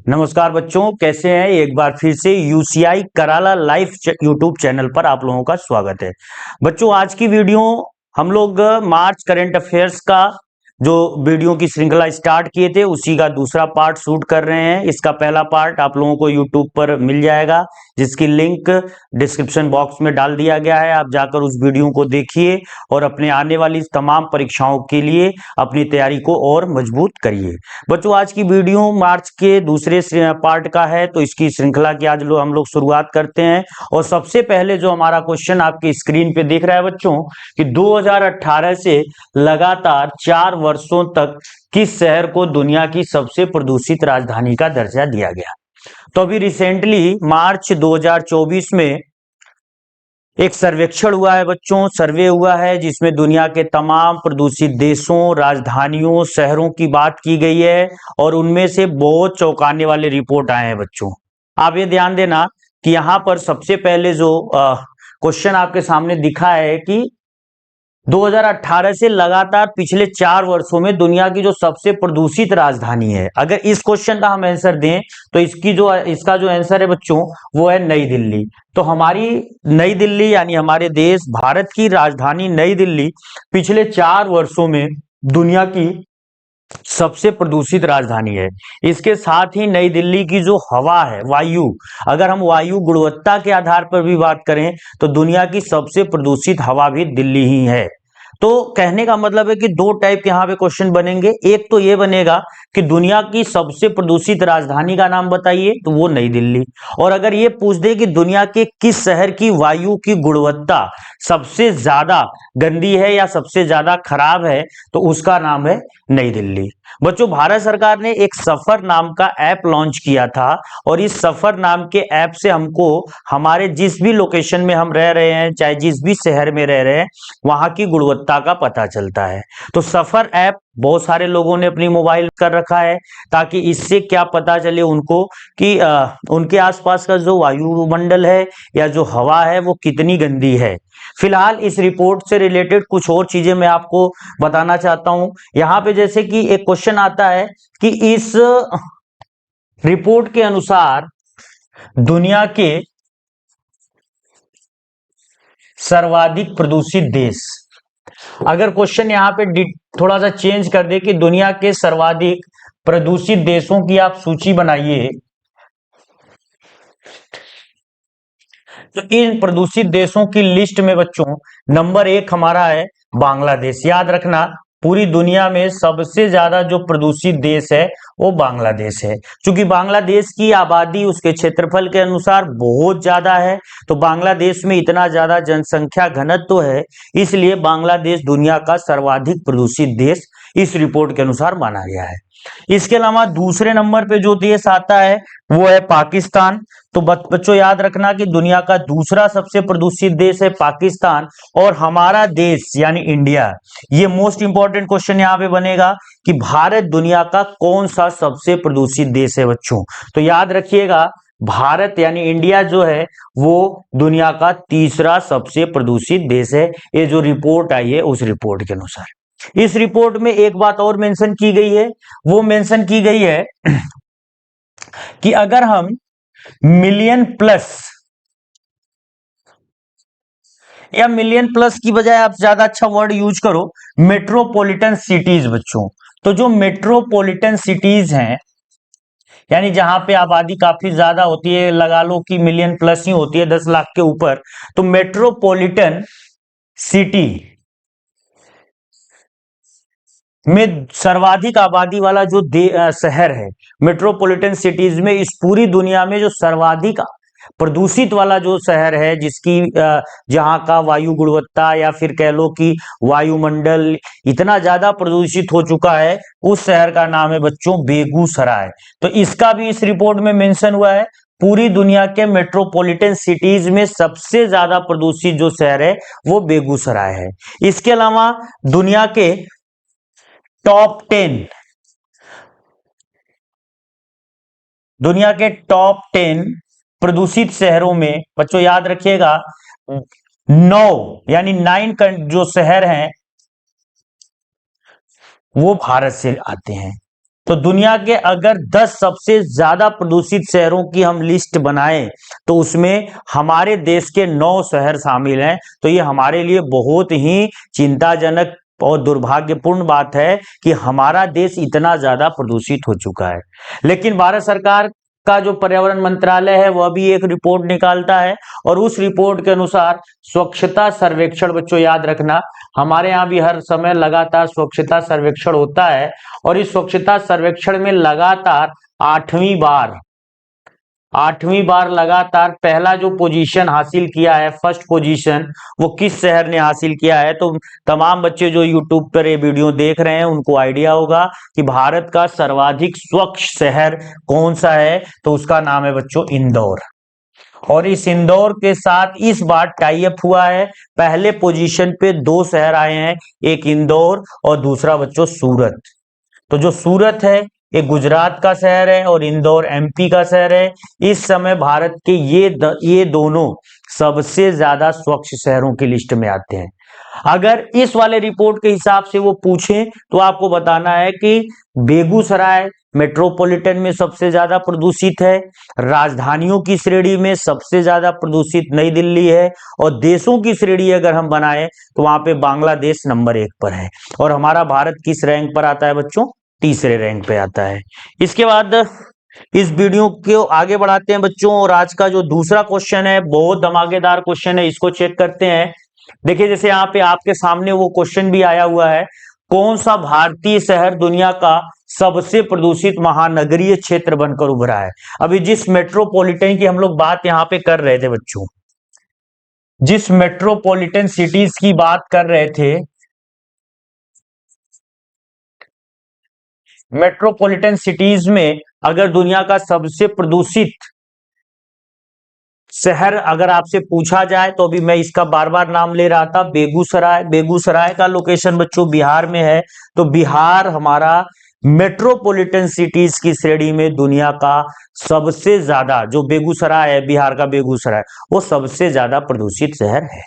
नमस्कार बच्चों, कैसे हैं। एक बार फिर से यूसीआई कराला लाइव यूट्यूब चैनल पर आप लोगों का स्वागत है। बच्चों, आज की वीडियो हम लोग मार्च करंट अफेयर्स का जो वीडियो की श्रृंखला स्टार्ट किए थे उसी का दूसरा पार्ट शूट कर रहे हैं। इसका पहला पार्ट आप लोगों को यूट्यूब पर मिल जाएगा, जिसकी लिंक डिस्क्रिप्शन बॉक्स में डाल दिया गया है। आप जाकर उस वीडियो को देखिए और अपने आने वाली तमाम परीक्षाओं के लिए अपनी तैयारी को और मजबूत करिए। बच्चों, आज की वीडियो मार्च के दूसरे पार्ट का है, तो इसकी श्रृंखला की आज हम लोग शुरुआत करते हैं। और सबसे पहले जो हमारा क्वेश्चन आपकी स्क्रीन पे दिख रहा है बच्चों, कि 2018 से लगातार 4 वर्षों तक किस शहर को दुनिया की सबसे प्रदूषित राजधानी का दर्जा दिया गया। तो अभी रिसेंटली मार्च 2024 में एक सर्वेक्षण हुआ है बच्चों, सर्वे हुआ है, जिसमें दुनिया के तमाम प्रदूषित देशों, राजधानियों, शहरों की बात की गई है और उनमें से बहुत चौंकाने वाले रिपोर्ट आए हैं बच्चों। आप ये ध्यान देना कि यहाँ पर सबसे पहले जो क्वेश्चन आपके सामने दिखा है कि 2018 से लगातार पिछले 4 वर्षों में दुनिया की जो सबसे प्रदूषित राजधानी है। अगर इस क्वेश्चन का हम आंसर दें तो इसका जो आंसर है बच्चों वो है नई दिल्ली। तो हमारी नई दिल्ली यानी हमारे देश भारत की राजधानी नई दिल्ली पिछले 4 वर्षों में दुनिया की सबसे प्रदूषित राजधानी है। इसके साथ ही नई दिल्ली की जो हवा है, वायु, अगर हम वायु गुणवत्ता के आधार पर भी बात करें तो दुनिया की सबसे प्रदूषित हवा भी दिल्ली ही है। तो कहने का मतलब है कि दो टाइप के यहाँ पे क्वेश्चन बनेंगे। एक तो ये बनेगा कि दुनिया की सबसे प्रदूषित राजधानी का नाम बताइए, तो वो नई दिल्ली। और अगर ये पूछ दे कि दुनिया के किस शहर की वायु की गुणवत्ता सबसे ज्यादा गंदी है या सबसे ज्यादा खराब है, तो उसका नाम है नई दिल्ली। बच्चों, भारत सरकार ने एक सफर नाम का ऐप लॉन्च किया था और इस सफर नाम के ऐप से हमको हमारे जिस भी लोकेशन में हम रह रहे हैं, चाहे जिस भी शहर में रह रहे हैं, वहां की गुणवत्ता का पता चलता है। तो सफर ऐप बहुत सारे लोगों ने अपनी मोबाइल कर रखा है, ताकि इससे क्या पता चले उनको कि उनके आसपास का जो वायुमंडल है या जो हवा है वो कितनी गंदी है। फिलहाल इस रिपोर्ट से रिलेटेड कुछ और चीजें मैं आपको बताना चाहता हूं। यहां पे जैसे कि एक क्वेश्चन आता है कि इस रिपोर्ट के अनुसार दुनिया के सर्वाधिक प्रदूषित देश, अगर क्वेश्चन यहाँ पे थोड़ा सा चेंज कर दे कि दुनिया के सर्वाधिक प्रदूषित देशों की आप सूची बनाइए, तो इन प्रदूषित देशों की लिस्ट में बच्चों नंबर 1 हमारा है बांग्लादेश। याद रखना, पूरी दुनिया में सबसे ज्यादा जो प्रदूषित देश है वो बांग्लादेश है। क्योंकि बांग्लादेश की आबादी उसके क्षेत्रफल के अनुसार बहुत ज्यादा है, तो बांग्लादेश में इतना ज्यादा जनसंख्या घनत्व है, इसलिए बांग्लादेश दुनिया का सर्वाधिक प्रदूषित देश इस रिपोर्ट के अनुसार माना गया है। इसके अलावा दूसरे नंबर पे जो देश आता है वो है पाकिस्तान। तो बच्चों याद रखना कि दुनिया का दूसरा सबसे प्रदूषित देश है पाकिस्तान, और हमारा देश यानी इंडिया। ये मोस्ट इंपॉर्टेंट क्वेश्चन यहाँ पे बनेगा कि भारत दुनिया का कौन सा सबसे प्रदूषित देश है बच्चों। तो याद रखिएगा, भारत यानी इंडिया जो है वो दुनिया का तीसरा सबसे प्रदूषित देश है। ये जो रिपोर्ट आई है उस रिपोर्ट के अनुसार। इस रिपोर्ट में एक बात और मेंशन की गई है, वो मेंशन की गई है कि अगर हम मिलियन प्लस या मिलियन प्लस की बजाय आप ज्यादा अच्छा वर्ड यूज करो, मेट्रोपॉलिटन सिटीज बच्चों। तो जो मेट्रोपॉलिटन सिटीज हैं, यानी जहां पे आबादी काफी ज्यादा होती है, लगा लो कि मिलियन प्लस ही होती है, 10 लाख के ऊपर, तो मेट्रोपॉलिटन सिटी में सर्वाधिक आबादी वाला जो शहर है, मेट्रोपॉलिटन सिटीज में इस पूरी दुनिया में जो सर्वाधिक प्रदूषित वाला जो शहर है, जिसकी जहां का वायु गुणवत्ता या फिर कह लो कि वायुमंडल इतना ज्यादा प्रदूषित हो चुका है, उस शहर का नाम है बच्चों बेगूसराय। तो इसका भी इस रिपोर्ट में मेंशन हुआ है। पूरी दुनिया के मेट्रोपॉलिटन सिटीज में सबसे ज्यादा प्रदूषित जो शहर है वो बेगूसराय है। इसके अलावा दुनिया के टॉप 10 दुनिया के टॉप 10 प्रदूषित शहरों में बच्चों याद रखिएगा 9 यानी 9 जो शहर हैं वो भारत से आते हैं। तो दुनिया के अगर 10 सबसे ज्यादा प्रदूषित शहरों की हम लिस्ट बनाएं तो उसमें हमारे देश के 9 शहर शामिल हैं। तो ये हमारे लिए बहुत ही चिंताजनक और दुर्भाग्यपूर्ण बात है कि हमारा देश इतना ज्यादा प्रदूषित हो चुका है। लेकिन भारत सरकार का जो पर्यावरण मंत्रालय है वह भी एक रिपोर्ट निकालता है और उस रिपोर्ट के अनुसार स्वच्छता सर्वेक्षण, बच्चों याद रखना, हमारे यहाँ भी हर समय लगातार स्वच्छता सर्वेक्षण होता है और इस स्वच्छता सर्वेक्षण में लगातार आठवीं बार लगातार पहला जो पोजीशन हासिल किया है, फर्स्ट पोजीशन, वो किस शहर ने हासिल किया है। तो तमाम बच्चे जो यूट्यूब पर ये वीडियो देख रहे हैं उनको आइडिया होगा कि भारत का सर्वाधिक स्वच्छ शहर कौन सा है। तो उसका नाम है बच्चों इंदौर। और इस इंदौर के साथ इस बार टाई अप हुआ है। पहले पोजीशन पे 2 शहर आए हैं, एक इंदौर और दूसरा बच्चों सूरत। तो जो सूरत है ये गुजरात का शहर है और इंदौर एमपी का शहर है। इस समय भारत के ये दोनों सबसे ज्यादा स्वच्छ शहरों की लिस्ट में आते हैं। अगर इस वाले रिपोर्ट के हिसाब से वो पूछें तो आपको बताना है कि बेगूसराय मेट्रोपॉलिटन में सबसे ज्यादा प्रदूषित है, राजधानियों की श्रेणी में सबसे ज्यादा प्रदूषित नई दिल्ली है और देशों की श्रेणी अगर हम बनाए तो वहां पे बांग्लादेश नंबर 1 पर है और हमारा भारत किस रैंक पर आता है बच्चों, तीसरे रैंक पे आता है। इसके बाद इस वीडियो को आगे बढ़ाते हैं बच्चों और आज का जो दूसरा क्वेश्चन है बहुत धमाकेदार क्वेश्चन है, इसको चेक करते हैं। देखिए जैसे यहाँ पे आपके सामने वो क्वेश्चन भी आया हुआ है, कौन सा भारतीय शहर दुनिया का सबसे प्रदूषित महानगरीय क्षेत्र बनकर उभरा है। अभी जिस मेट्रोपॉलिटन की हम लोग बात यहाँ पे कर रहे थे बच्चों, जिस मेट्रोपॉलिटन सिटीज की बात कर रहे थे, मेट्रोपॉलिटन सिटीज में अगर दुनिया का सबसे प्रदूषित शहर अगर आपसे पूछा जाए तो अभी मैं इसका बार बार नाम ले रहा था, बेगूसराय। बेगूसराय का लोकेशन बच्चों बिहार में है। तो बिहार हमारा मेट्रोपॉलिटन सिटीज की श्रेणी में दुनिया का सबसे ज्यादा, जो बेगूसराय है बिहार का बेगूसराय, वो सबसे ज्यादा प्रदूषित शहर है।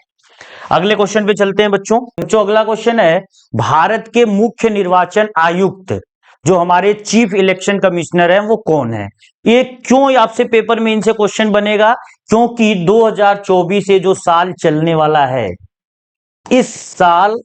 अगले क्वेश्चन पे चलते हैं बच्चों। अगला क्वेश्चन है, भारत के मुख्य निर्वाचन आयुक्त जो हमारे चीफ इलेक्शन कमिश्नर हैं वो कौन है। ये क्यों आपसे पेपर में इनसे क्वेश्चन बनेगा, क्योंकि 2024 से जो साल चलने वाला है, इस साल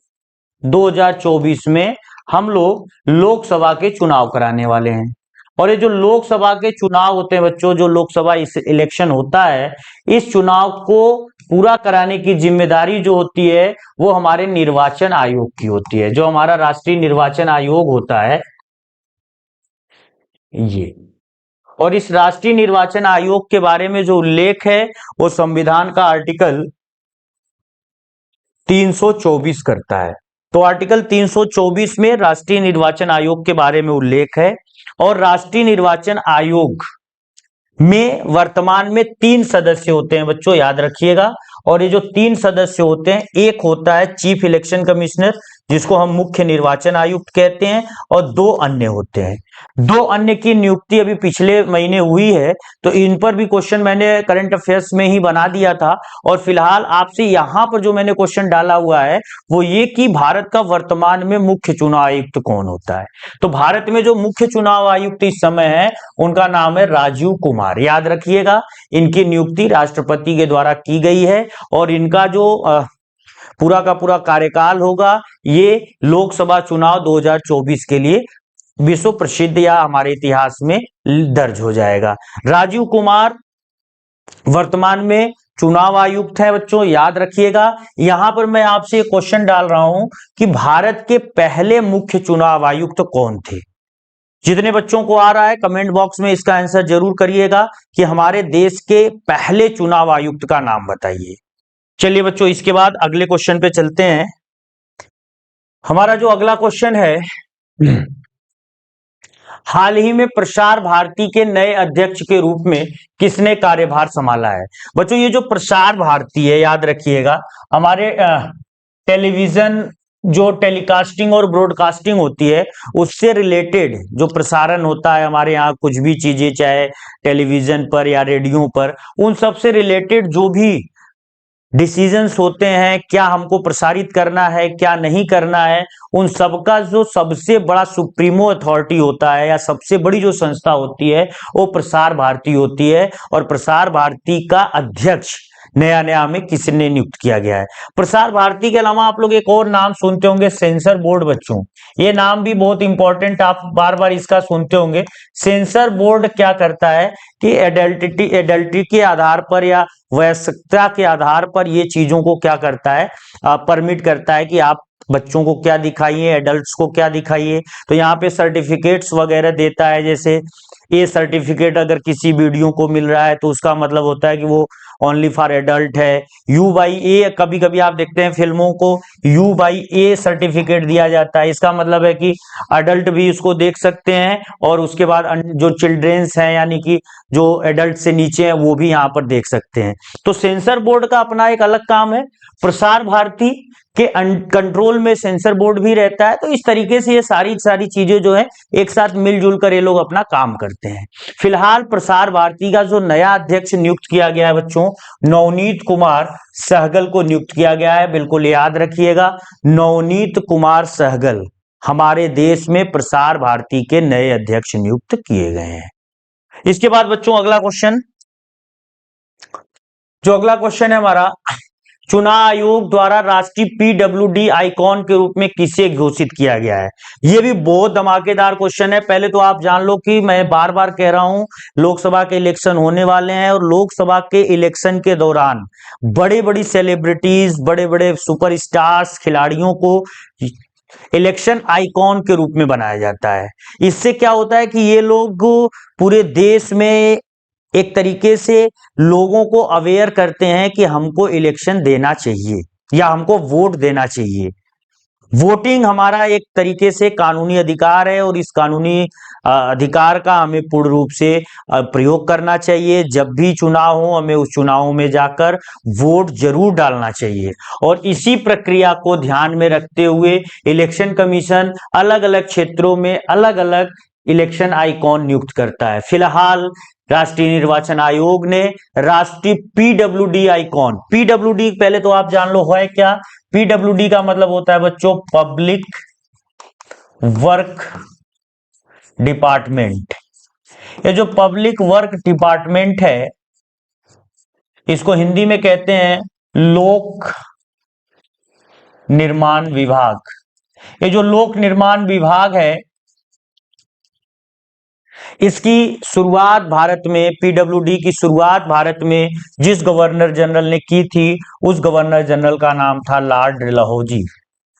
2024 में हम लोग लोकसभा के चुनाव कराने वाले हैं और ये जो लोकसभा के चुनाव होते हैं बच्चों, जो लोकसभा इस इलेक्शन होता है, इस चुनाव को पूरा कराने की जिम्मेदारी जो होती है वो हमारे निर्वाचन आयोग की होती है। जो हमारा राष्ट्रीय निर्वाचन आयोग होता है ये, और इस राष्ट्रीय निर्वाचन आयोग के बारे में जो उल्लेख है वो संविधान का आर्टिकल 324 करता है। तो आर्टिकल 324 में राष्ट्रीय निर्वाचन आयोग के बारे में उल्लेख है और राष्ट्रीय निर्वाचन आयोग में वर्तमान में 3 सदस्य होते हैं बच्चों, याद रखिएगा। और ये जो 3 सदस्य होते हैं, एक होता है चीफ इलेक्शन कमिश्नर जिसको हम मुख्य निर्वाचन आयुक्त कहते हैं और 2 अन्य होते हैं। 2 अन्य की नियुक्ति अभी पिछले महीने हुई है, तो इन पर भी क्वेश्चन मैंने करंट अफेयर्स में ही बना दिया था। और फिलहाल आपसे यहां पर जो मैंने क्वेश्चन डाला हुआ है वो ये कि भारत का वर्तमान में मुख्य चुनाव आयुक्त कौन होता है। तो भारत में जो मुख्य चुनाव आयुक्त इस समय है उनका नाम है राजीव कुमार, याद रखिएगा। इनकी नियुक्ति राष्ट्रपति के द्वारा की गई है और इनका जो पूरा का पूरा कार्यकाल होगा ये लोकसभा चुनाव 2024 के लिए विश्व प्रसिद्ध या हमारे इतिहास में दर्ज हो जाएगा। राजीव कुमार वर्तमान में चुनाव आयुक्त है बच्चों, याद रखिएगा। यहां पर मैं आपसे क्वेश्चन डाल रहा हूं कि भारत के पहले मुख्य चुनाव आयुक्त कौन थे। जितने बच्चों को आ रहा है कमेंट बॉक्स में इसका आंसर जरूर करिएगा कि हमारे देश के पहले चुनाव आयुक्त का नाम बताइए। चलिए बच्चों इसके बाद अगले क्वेश्चन पे चलते हैं। हमारा जो अगला क्वेश्चन है, हाल ही में प्रसार भारती के नए अध्यक्ष के रूप में किसने कार्यभार संभाला है। बच्चों ये जो प्रसार भारती है, याद रखिएगा, हमारे टेलीविजन जो टेलीकास्टिंग और ब्रॉडकास्टिंग होती है उससे रिलेटेड जो प्रसारण होता है हमारे यहाँ, कुछ भी चीजें चाहे टेलीविजन पर या रेडियो पर, उन सब से रिलेटेड जो भी डिसीजंस होते हैं, क्या हमको प्रसारित करना है क्या नहीं करना है, उन सबका जो सबसे बड़ा सुप्रीमो अथॉरिटी होता है या सबसे बड़ी जो संस्था होती है वो प्रसार भारती होती है। और प्रसार भारती का अध्यक्ष नया नया में किसने नियुक्त किया गया है। प्रसार भारती के अलावा आप लोग एक और नाम सुनते होंगे, सेंसर बोर्ड। बच्चों ये नाम भी बहुत इंपॉर्टेंट, आप बार बार इसका सुनते होंगे। सेंसर बोर्ड क्या करता है कि एडल्ट्री के आधार पर या वयस्कता के आधार पर ये चीजों को क्या करता है, परमिट करता है कि आप बच्चों को क्या दिखाइए, एडल्ट्स को क्या दिखाइए। तो यहाँ पे सर्टिफिकेट्स वगैरह देता है, जैसे ए सर्टिफिकेट अगर किसी वीडियो को मिल रहा है तो उसका मतलब होता है कि वो ओनली फॉर एडल्ट है। यू बाई ए, कभी कभी आप देखते हैं फिल्मों को यू बाई ए सर्टिफिकेट दिया जाता है, इसका मतलब है कि अडल्ट भी इसको देख सकते हैं और उसके बाद जो चिल्ड्रेंस हैं यानी कि जो एडल्ट से नीचे हैं वो भी यहाँ पर देख सकते हैं। तो सेंसर बोर्ड का अपना एक अलग काम है। प्रसार भारती के कंट्रोल में सेंसर बोर्ड भी रहता है। तो इस तरीके से ये सारी सारी चीजें जो है एक साथ मिलजुल कर ये लोग अपना काम करते हैं। फिलहाल प्रसार भारती का जो नया अध्यक्ष नियुक्त किया गया है बच्चों, नवनीत कुमार सहगल को नियुक्त किया गया है। बिल्कुल याद रखिएगा, नवनीत कुमार सहगल हमारे देश में प्रसार भारती के नए अध्यक्ष नियुक्त किए गए हैं। इसके बाद बच्चों अगला क्वेश्चन, जो अगला क्वेश्चन है हमारा, चुनाव आयोग द्वारा राष्ट्रीय पीडब्ल्यूडी आइकॉन के रूप में किसे घोषित किया गया है। यह भी बहुत धमाकेदार क्वेश्चन है। पहले तो आप जान लो कि मैं बार बार कह रहा हूं, लोकसभा के इलेक्शन होने वाले हैं और लोकसभा के इलेक्शन के दौरान बड़ी बड़ी सेलिब्रिटीज, बड़े बड़े सुपरस्टार्स, खिलाड़ियों को इलेक्शन आइकॉन के रूप में बनाया जाता है। इससे क्या होता है कि ये लोग पूरे देश में एक तरीके से लोगों को अवेयर करते हैं कि हमको इलेक्शन देना चाहिए या हमको वोट देना चाहिए। वोटिंग हमारा एक तरीके से कानूनी अधिकार है और इस कानूनी अधिकार का हमें पूर्ण रूप से प्रयोग करना चाहिए। जब भी चुनाव हो हमें उस चुनाव में जाकर वोट जरूर डालना चाहिए। और इसी प्रक्रिया को ध्यान में रखते हुए इलेक्शन कमीशन अलग अलग क्षेत्रों में अलग अलग इलेक्शन आइकॉन नियुक्त करता है। फिलहाल राष्ट्रीय निर्वाचन आयोग ने राष्ट्रीय पीडब्ल्यूडी आइकॉन, पीडब्ल्यूडी पहले तो आप जान लो है क्या। पीडब्ल्यूडी का मतलब होता है बच्चों पब्लिक वर्क डिपार्टमेंट। ये जो पब्लिक वर्क डिपार्टमेंट है इसको हिंदी में कहते हैं लोक निर्माण विभाग। ये जो लोक निर्माण विभाग है इसकी शुरुआत भारत में, पीडब्ल्यूडी की शुरुआत भारत में जिस गवर्नर जनरल ने की थी उस गवर्नर जनरल का नाम था लॉर्ड डलहौजी।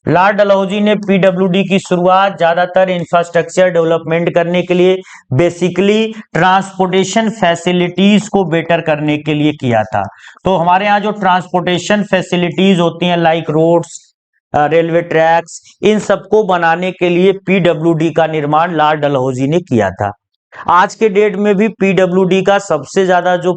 लॉर्ड डलहौजी ने पीडब्ल्यूडी की शुरुआत ज्यादातर इंफ्रास्ट्रक्चर डेवलपमेंट करने के लिए, बेसिकली ट्रांसपोर्टेशन फैसिलिटीज को बेटर करने के लिए किया था। तो हमारे यहाँ जो ट्रांसपोर्टेशन फैसिलिटीज होती हैं लाइक रोड्स, रेलवे ट्रैक्स, इन सबको बनाने के लिए पीडब्ल्यूडी का निर्माण लॉर्ड डलहौजी ने किया था। आज के डेट में भी पीडब्ल्यूडी का सबसे ज्यादा जो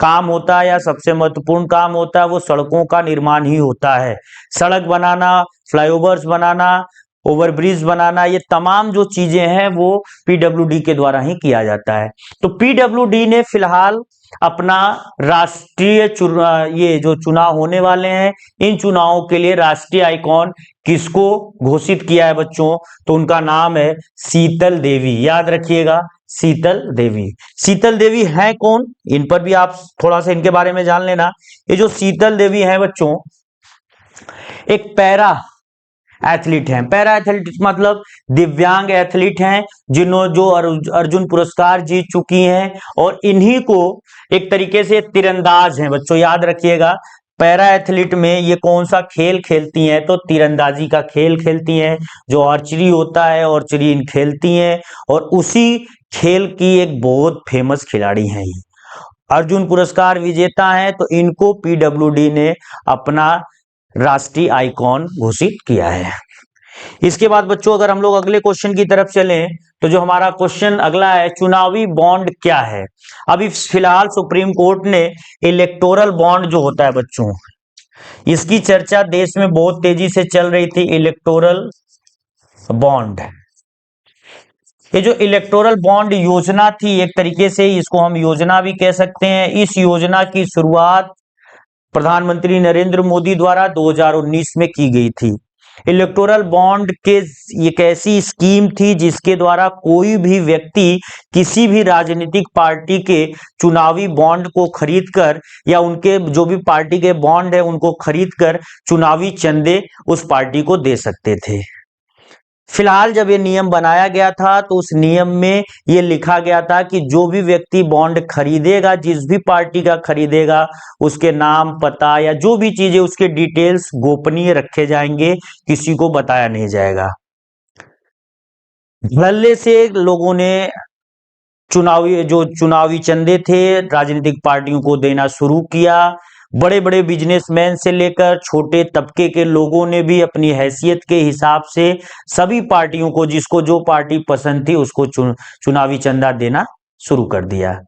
काम होता है या सबसे महत्वपूर्ण काम होता है वो सड़कों का निर्माण ही होता है। सड़क बनाना, फ्लाईओवर्स बनाना, ओवरब्रिज बनाना, ये तमाम जो चीजें हैं वो पीडब्ल्यूडी के द्वारा ही किया जाता है। तो पीडब्ल्यूडी ने फिलहाल अपना राष्ट्रीय ये जो चुनाव होने वाले हैं इन चुनावों के लिए राष्ट्रीय आइकॉन किसको घोषित किया है बच्चों, तो उनका नाम है शीतल देवी। याद रखिएगा, शीतल देवी। शीतल देवी है कौन, इन पर भी आप थोड़ा सा इनके बारे में जान लेना। ये जो शीतल देवी है बच्चों एक पैरा एथलीट हैं। पैरा एथलीट मतलब दिव्यांग एथलीट हैं जो अर्जुन पुरस्कार जीत चुकी हैं और इन्हीं को एक तरीके से तीरंदाज हैं बच्चों। याद रखिएगा, पैरा एथलीट में ये कौन सा खेल खेलती हैं, तो तीरंदाजी का खेल खेलती हैं। जो आर्चरी होता है आर्चरी इन खेलती हैं और उसी खेल की एक बहुत फेमस खिलाड़ी हैं। ये अर्जुन पुरस्कार विजेता हैं। तो इनको पीडब्ल्यूडी ने अपना राष्ट्रीय आइकॉन घोषित किया है। इसके बाद बच्चों अगर हम लोग अगले क्वेश्चन की तरफ चलें तो जो हमारा क्वेश्चन अगला है, चुनावी बॉन्ड क्या है। अभी फिलहाल सुप्रीम कोर्ट ने इलेक्टोरल बॉन्ड जो होता है बच्चों, इसकी चर्चा देश में बहुत तेजी से चल रही थी। इलेक्टोरल बॉन्ड, ये जो इलेक्टोरल बॉन्ड योजना थी एक तरीके से इसको हम योजना भी कह सकते हैं। इस योजना की शुरुआत प्रधानमंत्री नरेंद्र मोदी द्वारा 2019 में की गई थी। इलेक्टोरल बॉन्ड के एक ऐसी स्कीम थी जिसके द्वारा कोई भी व्यक्ति किसी भी राजनीतिक पार्टी के चुनावी बॉन्ड को खरीदकर या उनके जो भी पार्टी के बॉन्ड है उनको खरीदकर चुनावी चंदे उस पार्टी को दे सकते थे। फिलहाल जब ये नियम बनाया गया था तो उस नियम में ये लिखा गया था कि जो भी व्यक्ति बॉन्ड खरीदेगा, जिस भी पार्टी का खरीदेगा, उसके नाम, पता या जो भी चीजें उसके डिटेल्स गोपनीय रखे जाएंगे, किसी को बताया नहीं जाएगा। धड़ल्ले से लोगों ने चुनावी चंदे थे राजनीतिक पार्टियों को देना शुरू किया। बड़े बड़े बिजनेसमैन से लेकर छोटे तबके के लोगों ने भी अपनी हैसियत के हिसाब से सभी पार्टियों को, जिसको जो पार्टी पसंद थी, उसको चुनावी चंदा देना शुरू कर दिया।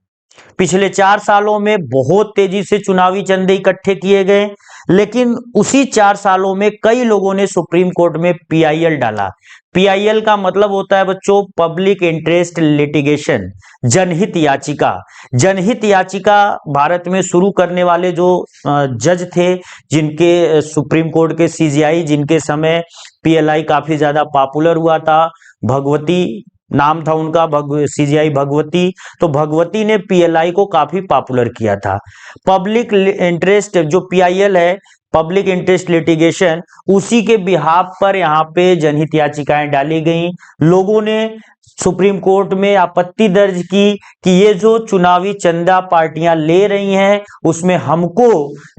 पिछले 4 सालों में बहुत तेजी से चुनावी चंदे इकट्ठे किए गए, लेकिन उसी 4 सालों में कई लोगों ने सुप्रीम कोर्ट में पीआईएल डाला। पीआईएल का मतलब होता है बच्चों पब्लिक इंटरेस्ट लिटिगेशन, जनहित याचिका। जनहित याचिका भारत में शुरू करने वाले जो जज थे, जिनके सुप्रीम कोर्ट के सीजेआई, जिनके समय पीएलआई काफी ज्यादा पॉपुलर हुआ था, भगवती नाम था उनका, सीजीआई भगवती। तो भगवती ने पीएलआई को काफी पॉपुलर किया था। पब्लिक इंटरेस्ट जो पीआईएल है, पब्लिक इंटरेस्ट लिटिगेशन, उसी के बिहाफ पर यहाँ पे जनहित याचिकाएं डाली गई। लोगों ने सुप्रीम कोर्ट में आपत्ति दर्ज की कि ये जो चुनावी चंदा पार्टियां ले रही हैं उसमें हमको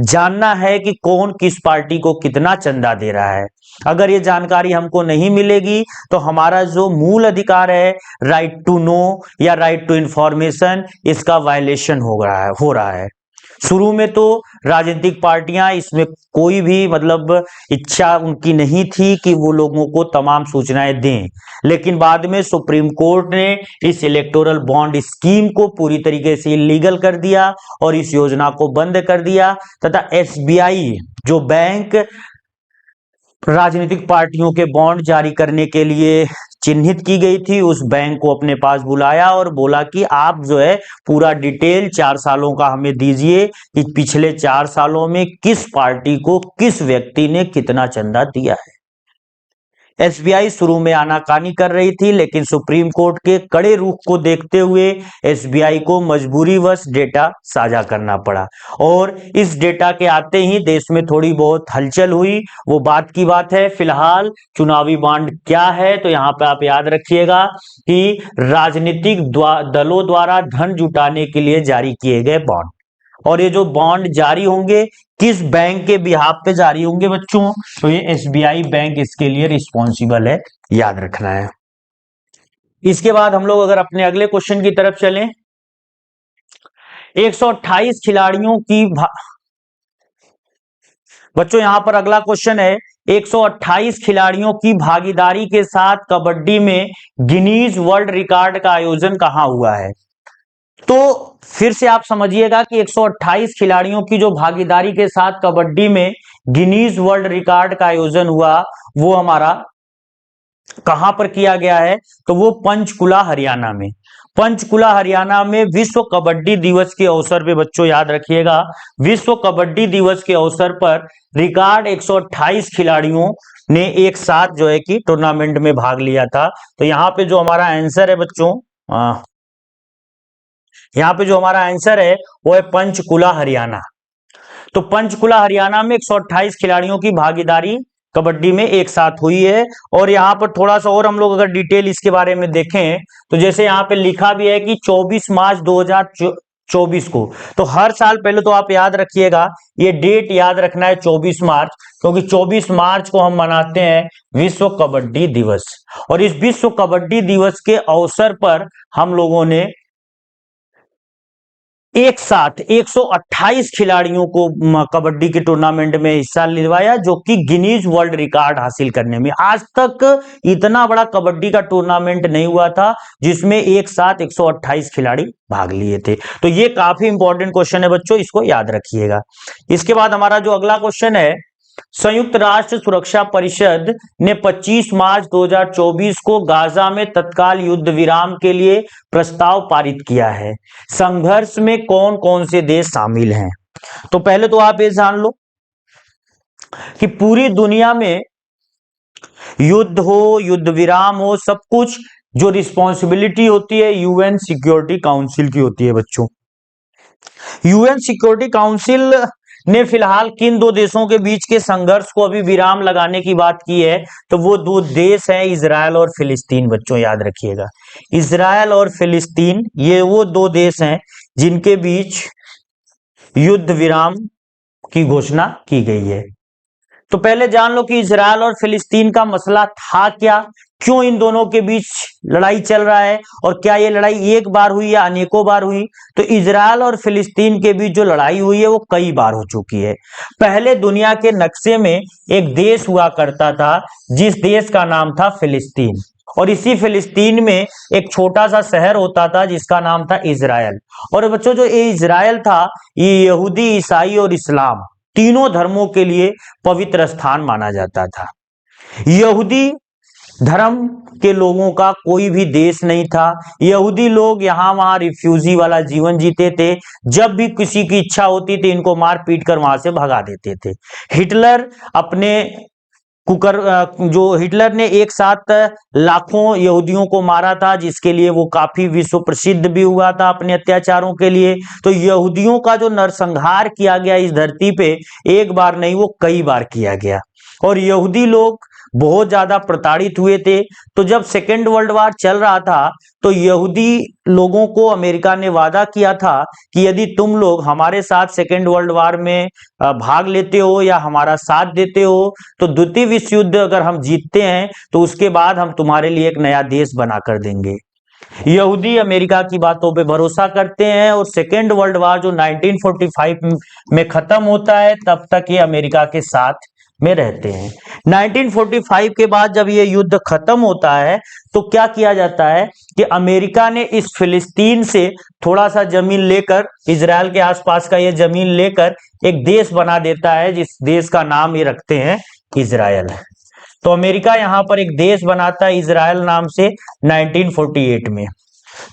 जानना है कि कौन किस पार्टी को कितना चंदा दे रहा है। अगर ये जानकारी हमको नहीं मिलेगी तो हमारा जो मूल अधिकार है, राइट टू नो या राइट टू इंफॉर्मेशन, इसका वायलेशन हो रहा है। शुरू में तो राजनीतिक पार्टियां इसमें कोई भी मतलब इच्छा उनकी नहीं थी कि वो लोगों को तमाम सूचनाएं दें, लेकिन बाद में सुप्रीम कोर्ट ने इस इलेक्टोरल बॉन्ड स्कीम को पूरी तरीके से इलीगल कर दिया और इस योजना को बंद कर दिया, तथा एसबीआई जो बैंक राजनीतिक पार्टियों के बॉन्ड जारी करने के लिए चिन्हित की गई थी, उस बैंक को अपने पास बुलाया और बोला कि आप जो है पूरा डिटेल 4 सालों का हमें दीजिए कि पिछले 4 सालों में किस पार्टी को किस व्यक्ति ने कितना चंदा दिया है। एसबीआई शुरू में आनाकानी कर रही थी, लेकिन सुप्रीम कोर्ट के कड़े रुख को देखते हुए एसबीआई को मजबूरीवश डेटा साझा करना पड़ा और इस डेटा के आते ही देश में थोड़ी बहुत हलचल हुई। वो बात की बात है। फिलहाल चुनावी बॉन्ड क्या है, तो यहाँ पे आप याद रखिएगा कि राजनीतिक दलों द्वारा धन जुटाने के लिए जारी किए गए बॉन्ड, और ये जो बॉन्ड जारी होंगे किस बैंक के बिहाफ पे जारी होंगे बच्चों, तो ये एसबीआई बैंक इसके लिए रिस्पॉन्सिबल है, याद रखना है। इसके बाद हम लोग अगर अपने अगले क्वेश्चन की तरफ चलें, 128 खिलाड़ियों की बच्चों यहां पर अगला क्वेश्चन है, 128 खिलाड़ियों की भागीदारी के साथ कबड्डी में गिनीज वर्ल्ड रिकॉर्ड का आयोजन कहां हुआ है। तो फिर से आप समझिएगा कि 128 खिलाड़ियों की जो भागीदारी के साथ कबड्डी में गिनीज वर्ल्ड रिकॉर्ड का आयोजन हुआ, वो हमारा कहां पर किया गया है, तो वो पंचकुला हरियाणा में। पंचकुला हरियाणा में विश्व कबड्डी दिवस के अवसर पे बच्चों याद रखिएगा, विश्व कबड्डी दिवस के अवसर पर रिकॉर्ड 128 खिलाड़ियों ने एक साथ जो है कि टूर्नामेंट में भाग लिया था। तो यहाँ पे जो हमारा आंसर है बच्चों, यहाँ पे जो हमारा आंसर है वो है पंचकुला हरियाणा। तो पंचकुला हरियाणा में 128 खिलाड़ियों की भागीदारी कबड्डी में एक साथ हुई है। और यहाँ पर थोड़ा सा और हम लोग अगर डिटेल इसके बारे में देखें, तो जैसे यहाँ पे लिखा भी है कि 24 मार्च 2024 को, तो हर साल पहले तो आप याद रखिएगा, ये डेट याद रखना है 24 मार्च, क्योंकि 24 मार्च को हम मनाते हैं विश्व कबड्डी दिवस। और इस विश्व कबड्डी दिवस के अवसर पर हम लोगों ने एक साथ 128 खिलाड़ियों को कबड्डी के टूर्नामेंट में हिस्सा लिलवाया, जो कि गिनीज वर्ल्ड रिकॉर्ड हासिल करने में, आज तक इतना बड़ा कबड्डी का टूर्नामेंट नहीं हुआ था जिसमें एक साथ 128 खिलाड़ी भाग लिए थे। तो ये काफी इंपॉर्टेंट क्वेश्चन है बच्चों, इसको याद रखिएगा। इसके बाद हमारा जो अगला क्वेश्चन है, संयुक्त राष्ट्र सुरक्षा परिषद ने 25 मार्च 2024 को गाजा में तत्काल युद्ध विराम के लिए प्रस्ताव पारित किया है। संघर्ष में कौन कौन से देश शामिल हैं, तो पहले तो आप ये जान लो कि पूरी दुनिया में युद्ध हो, युद्ध विराम हो, सब कुछ जो रिस्पॉन्सिबिलिटी होती है यूएन सिक्योरिटी काउंसिल की होती है बच्चों। यूएन सिक्योरिटी काउंसिल ने फिलहाल किन दो देशों के बीच के संघर्ष को अभी विराम लगाने की बात की है, तो वो दो देश हैं इजराइल और फिलिस्तीन। बच्चों याद रखिएगा, इजराइल और फिलिस्तीन ये वो दो देश हैं जिनके बीच युद्ध विराम की घोषणा की गई है। तो पहले जान लो कि इजराइल और फिलिस्तीन का मसला था क्या, क्यों इन दोनों के बीच लड़ाई चल रहा है, और क्या ये लड़ाई एक बार हुई या अनेकों बार हुई। तो इजराइल और फिलिस्तीन के बीच जो लड़ाई हुई है वो कई बार हो चुकी है। पहले दुनिया के नक्शे में एक देश हुआ करता था जिस देश का नाम था फिलिस्तीन, और इसी फिलिस्तीन में एक छोटा सा शहर होता था जिसका नाम था इजराइल। और बच्चों जो ये इजराइल था ये यहूदी, ईसाई और इस्लाम तीनों धर्मों के लिए पवित्र स्थान माना जाता था। यहूदी धर्म के लोगों का कोई भी देश नहीं था। यहूदी लोग यहाँ वहां रिफ्यूजी वाला जीवन जीते थे। जब भी किसी की इच्छा होती थी इनको मार पीट कर वहां से भगा देते थे। हिटलर अपने जो हिटलर ने एक साथ लाखों यहूदियों को मारा था, जिसके लिए वो काफी विश्व प्रसिद्ध भी हुआ था अपने अत्याचारों के लिए। तो यहूदियों का जो नरसंहार किया गया इस धरती पे एक बार नहीं वो कई बार किया गया, और यहूदी लोग बहुत ज्यादा प्रताड़ित हुए थे। तो जब सेकेंड वर्ल्ड वार चल रहा था तो यहूदी लोगों को अमेरिका ने वादा किया था कि यदि तुम लोग हमारे साथ सेकेंड वर्ल्ड वार में भाग लेते हो या हमारा साथ देते हो तो द्वितीय विश्व युद्ध अगर हम जीतते हैं तो उसके बाद हम तुम्हारे लिए एक नया देश बना कर देंगे। यहूदी अमेरिका की बातों पे भरोसा करते हैं, और सेकेंड वर्ल्ड वार जो 1945 में खत्म होता है तब तक ये अमेरिका के साथ में रहते हैं। 1945 के बाद जब ये युद्ध खत्म होता है तो क्या किया जाता है कि अमेरिका ने इस फिलिस्तीन से थोड़ा सा जमीन लेकर, इजराइल के आसपास का ये जमीन लेकर एक देश बना देता है, जिस देश का नाम ये रखते हैं इजराइल। तो अमेरिका यहां पर एक देश बनाता है इजराइल नाम से 1948 में।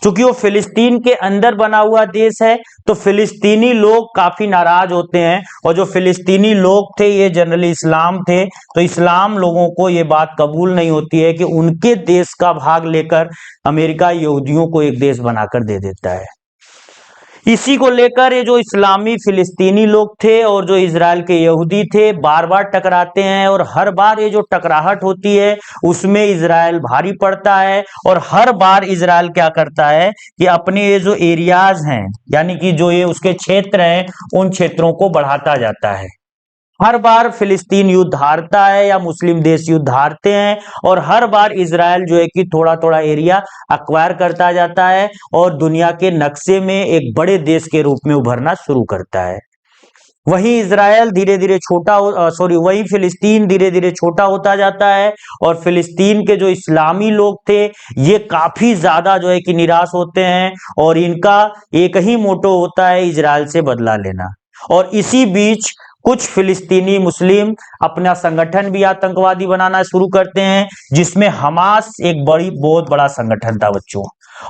चूंकि वो फिलिस्तीन के अंदर बना हुआ देश है तो फिलिस्तीनी लोग काफी नाराज होते हैं, और जो फिलिस्तीनी लोग थे ये जनरली इस्लाम थे, तो इस्लाम लोगों को ये बात कबूल नहीं होती है कि उनके देश का भाग लेकर अमेरिका यहूदियों को एक देश बनाकर दे देता है। इसी को लेकर ये जो इस्लामी फिलिस्तीनी लोग थे और जो इजराइल के यहूदी थे बार बार टकराते हैं, और हर बार ये जो टकराहट होती है उसमें इजराइल भारी पड़ता है, और हर बार इजराइल क्या करता है कि अपने ये जो एरियाज हैं यानी कि जो ये उसके क्षेत्र हैं उन क्षेत्रों को बढ़ाता जाता है। हर बार फिलिस्तीन युद्ध हारता है या मुस्लिम देश युद्ध हारते हैं, और हर बार इजराइल जो है कि थोड़ा थोड़ा एरिया अक्वायर करता जाता है और दुनिया के नक्शे में एक बड़े देश के रूप में उभरना शुरू करता है। वहीं इजराइल धीरे धीरे वहीं फिलिस्तीन धीरे धीरे छोटा होता जाता है, और फिलिस्तीन के जो इस्लामी लोग थे ये काफी ज्यादा जो है कि निराश होते हैं, और इनका एक ही मोटो होता है इजराइल से बदला लेना। और इसी बीच कुछ फिलिस्तीनी मुस्लिम अपना संगठन भी आतंकवादी बनाना शुरू करते हैं, जिसमें हमास एक बहुत बड़ा संगठन था बच्चों।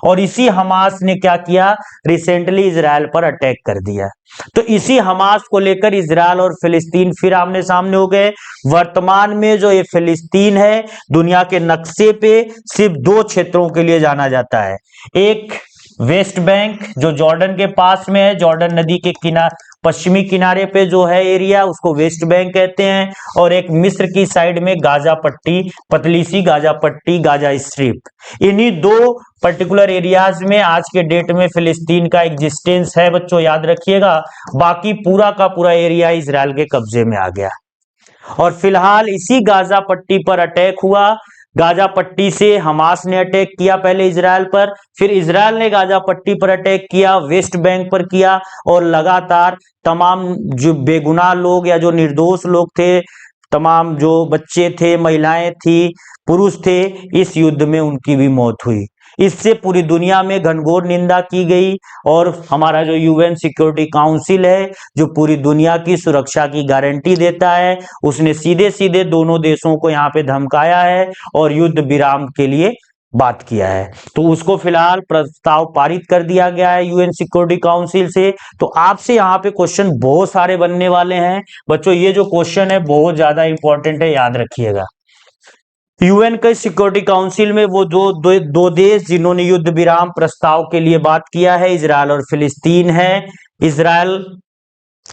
और इसी हमास ने क्या किया, रिसेंटली इजराइल पर अटैक कर दिया। तो इसी हमास को लेकर इजराइल और फिलिस्तीन फिर आमने सामने हो गए। वर्तमान में जो ये फिलिस्तीन है दुनिया के नक्शे पे सिर्फ दो क्षेत्रों के लिए जाना जाता है। एक वेस्ट बैंक जो जॉर्डन के पास में है, जॉर्डन नदी के पश्चिमी किनारे पे जो है एरिया उसको वेस्ट बैंक कहते हैं, और एक मिस्र की साइड में गाजा पट्टी, पतली सी गाजा पट्टी, गाजा स्ट्रिप। इन्हीं दो पर्टिकुलर एरियाज में आज के डेट में फिलिस्तीन का एग्जिस्टेंस है बच्चों, याद रखिएगा। बाकी पूरा का पूरा एरिया इजराइल के कब्जे में आ गया। और फिलहाल इसी गाजा पट्टी पर अटैक हुआ। गाजा पट्टी से हमास ने अटैक किया पहले इजराइल पर, फिर इजराइल ने गाजा पट्टी पर अटैक किया, वेस्ट बैंक पर किया, और लगातार तमाम जो बेगुनाह लोग या जो निर्दोष लोग थे, तमाम जो बच्चे थे, महिलाएं थी, पुरुष थे, इस युद्ध में उनकी भी मौत हुई। इससे पूरी दुनिया में घनघोर निंदा की गई, और हमारा जो यूएन सिक्योरिटी काउंसिल है जो पूरी दुनिया की सुरक्षा की गारंटी देता है, उसने सीधे सीधे दोनों देशों को यहाँ पे धमकाया है और युद्ध विराम के लिए बात किया है। तो उसको फिलहाल प्रस्ताव पारित कर दिया गया है यूएन सिक्योरिटी काउंसिल से। तो आपसे यहाँ पे क्वेश्चन बहुत सारे बनने वाले हैं बच्चों। ये जो क्वेश्चन है बहुत ज्यादा इंपॉर्टेंट है, याद रखिएगा। यूएन के सिक्योरिटी काउंसिल में वो दो देश जिन्होंने युद्ध विराम प्रस्ताव के लिए बात किया है, इजराइल और फिलिस्तीन है। इजराइल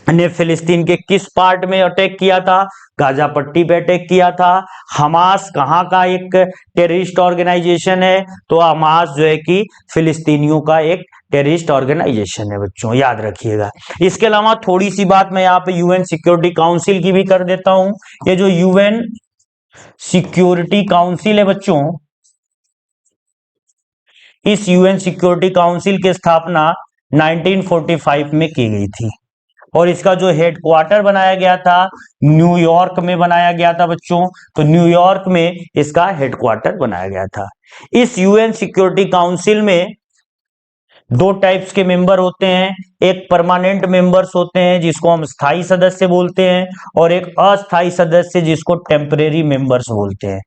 ने फिलिस्तीन के किस पार्ट में अटैक किया था? गाजा पट्टी पे अटैक किया था। हमास कहाँ का एक टेररिस्ट ऑर्गेनाइजेशन है? तो हमास जो है कि फिलिस्तीनियों का एक टेररिस्ट ऑर्गेनाइजेशन है बच्चों, याद रखिएगा। इसके अलावा थोड़ी सी बात मैं यहाँ पे यूएन सिक्योरिटी काउंसिल की भी कर देता हूं। ये जो यूएन सिक्योरिटी काउंसिल है बच्चों, इस यूएन सिक्योरिटी काउंसिल की स्थापना 1945 में की गई थी और इसका जो हेडक्वार्टर बनाया गया था न्यूयॉर्क में बनाया गया था बच्चों। तो न्यूयॉर्क में इसका हेडक्वार्टर बनाया गया था। इस यूएन सिक्योरिटी काउंसिल में दो टाइप्स के मेंबर होते हैं। एक परमानेंट मेंबर्स होते हैं जिसको हम स्थायी सदस्य बोलते हैं, और एक अस्थायी सदस्य जिसको टेम्परेरी मेंबर्स बोलते हैं।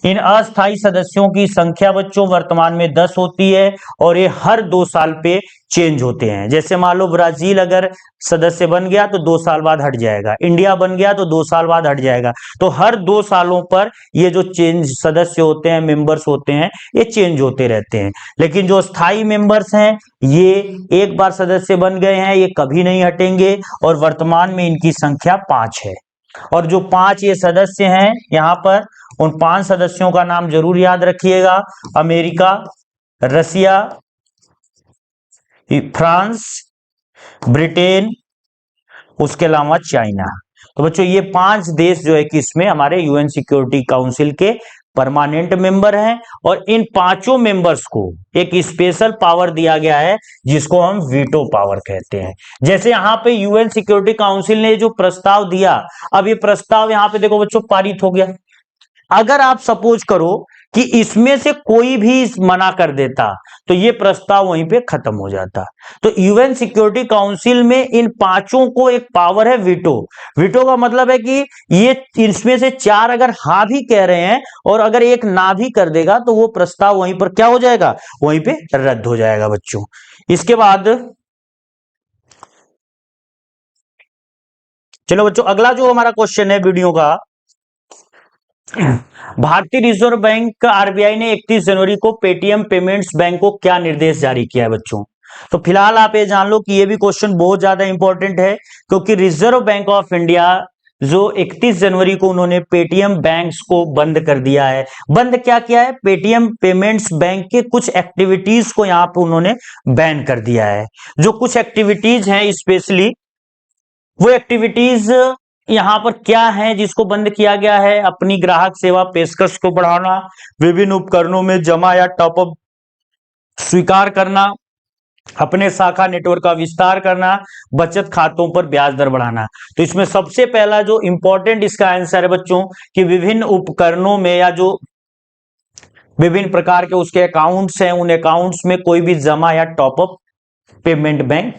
इन अस्थायी सदस्यों की संख्या बच्चों वर्तमान में 10 होती है और ये हर 2 साल पे चेंज होते हैं। जैसे मान लो ब्राजील अगर सदस्य बन गया तो 2 साल बाद हट जाएगा, इंडिया बन गया तो 2 साल बाद हट जाएगा। तो हर 2 सालों पर ये जो चेंज सदस्य होते हैं, मेंबर्स होते हैं, ये चेंज होते रहते हैं। लेकिन जो स्थायी मेंबर्स हैं ये एक बार सदस्य बन गए हैं, ये कभी नहीं हटेंगे और वर्तमान में इनकी संख्या 5 है। और जो 5 ये सदस्य हैं यहाँ पर, उन 5 सदस्यों का नाम जरूर याद रखिएगा। अमेरिका, रसिया, फ्रांस, ब्रिटेन, उसके अलावा चाइना। तो बच्चों ये 5 देश जो है कि इसमें हमारे यूएन सिक्योरिटी काउंसिल के परमानेंट मेंबर हैं और इन 5 मेंबर्स को एक स्पेशल पावर दिया गया है जिसको हम वीटो पावर कहते हैं। जैसे यहाँ पे यूएन सिक्योरिटी काउंसिल ने जो प्रस्ताव दिया, अब ये प्रस्ताव यहाँ पे देखो बच्चों पारित हो गया। अगर आप सपोज करो कि इसमें से कोई भी मना कर देता तो ये प्रस्ताव वहीं पे खत्म हो जाता। तो यूएन सिक्योरिटी काउंसिल में इन 5 को एक पावर है वीटो। वीटो का मतलब है कि ये इसमें से 4 अगर हाँ भी कह रहे हैं और अगर एक ना भी कर देगा तो वो प्रस्ताव वहीं पर क्या हो जाएगा, वहीं पे रद्द हो जाएगा बच्चों। इसके बाद चलो बच्चों अगला जो हमारा क्वेश्चन है वीडियो का, भारतीय रिजर्व बैंक आरबीआई ने 31 जनवरी को पेटीएम पेमेंट्स बैंक को क्या निर्देश जारी किया है बच्चों? तो फिलहाल आप ये जान लो कि ये भी क्वेश्चन बहुत ज्यादा इंपॉर्टेंट है क्योंकि रिजर्व बैंक ऑफ इंडिया जो 31 जनवरी को उन्होंने पेटीएम बैंक्स को बंद कर दिया है। बंद क्या किया है? पेटीएम पेमेंट्स बैंक के कुछ एक्टिविटीज को यहां पर उन्होंने बैन कर दिया है। जो कुछ एक्टिविटीज हैं स्पेशली वो एक्टिविटीज यहां पर क्या है जिसको बंद किया गया है? अपनी ग्राहक सेवा पेशकश को बढ़ाना, विभिन्न उपकरणों में जमा या टॉपअप स्वीकार करना, अपने शाखा नेटवर्क का विस्तार करना, बचत खातों पर ब्याज दर बढ़ाना। तो इसमें सबसे पहला जो इंपॉर्टेंट इसका आंसर है बच्चों कि विभिन्न उपकरणों में या जो विभिन्न प्रकार के उसके अकाउंट्स हैं उन अकाउंट्स में कोई भी जमा या top up payment bank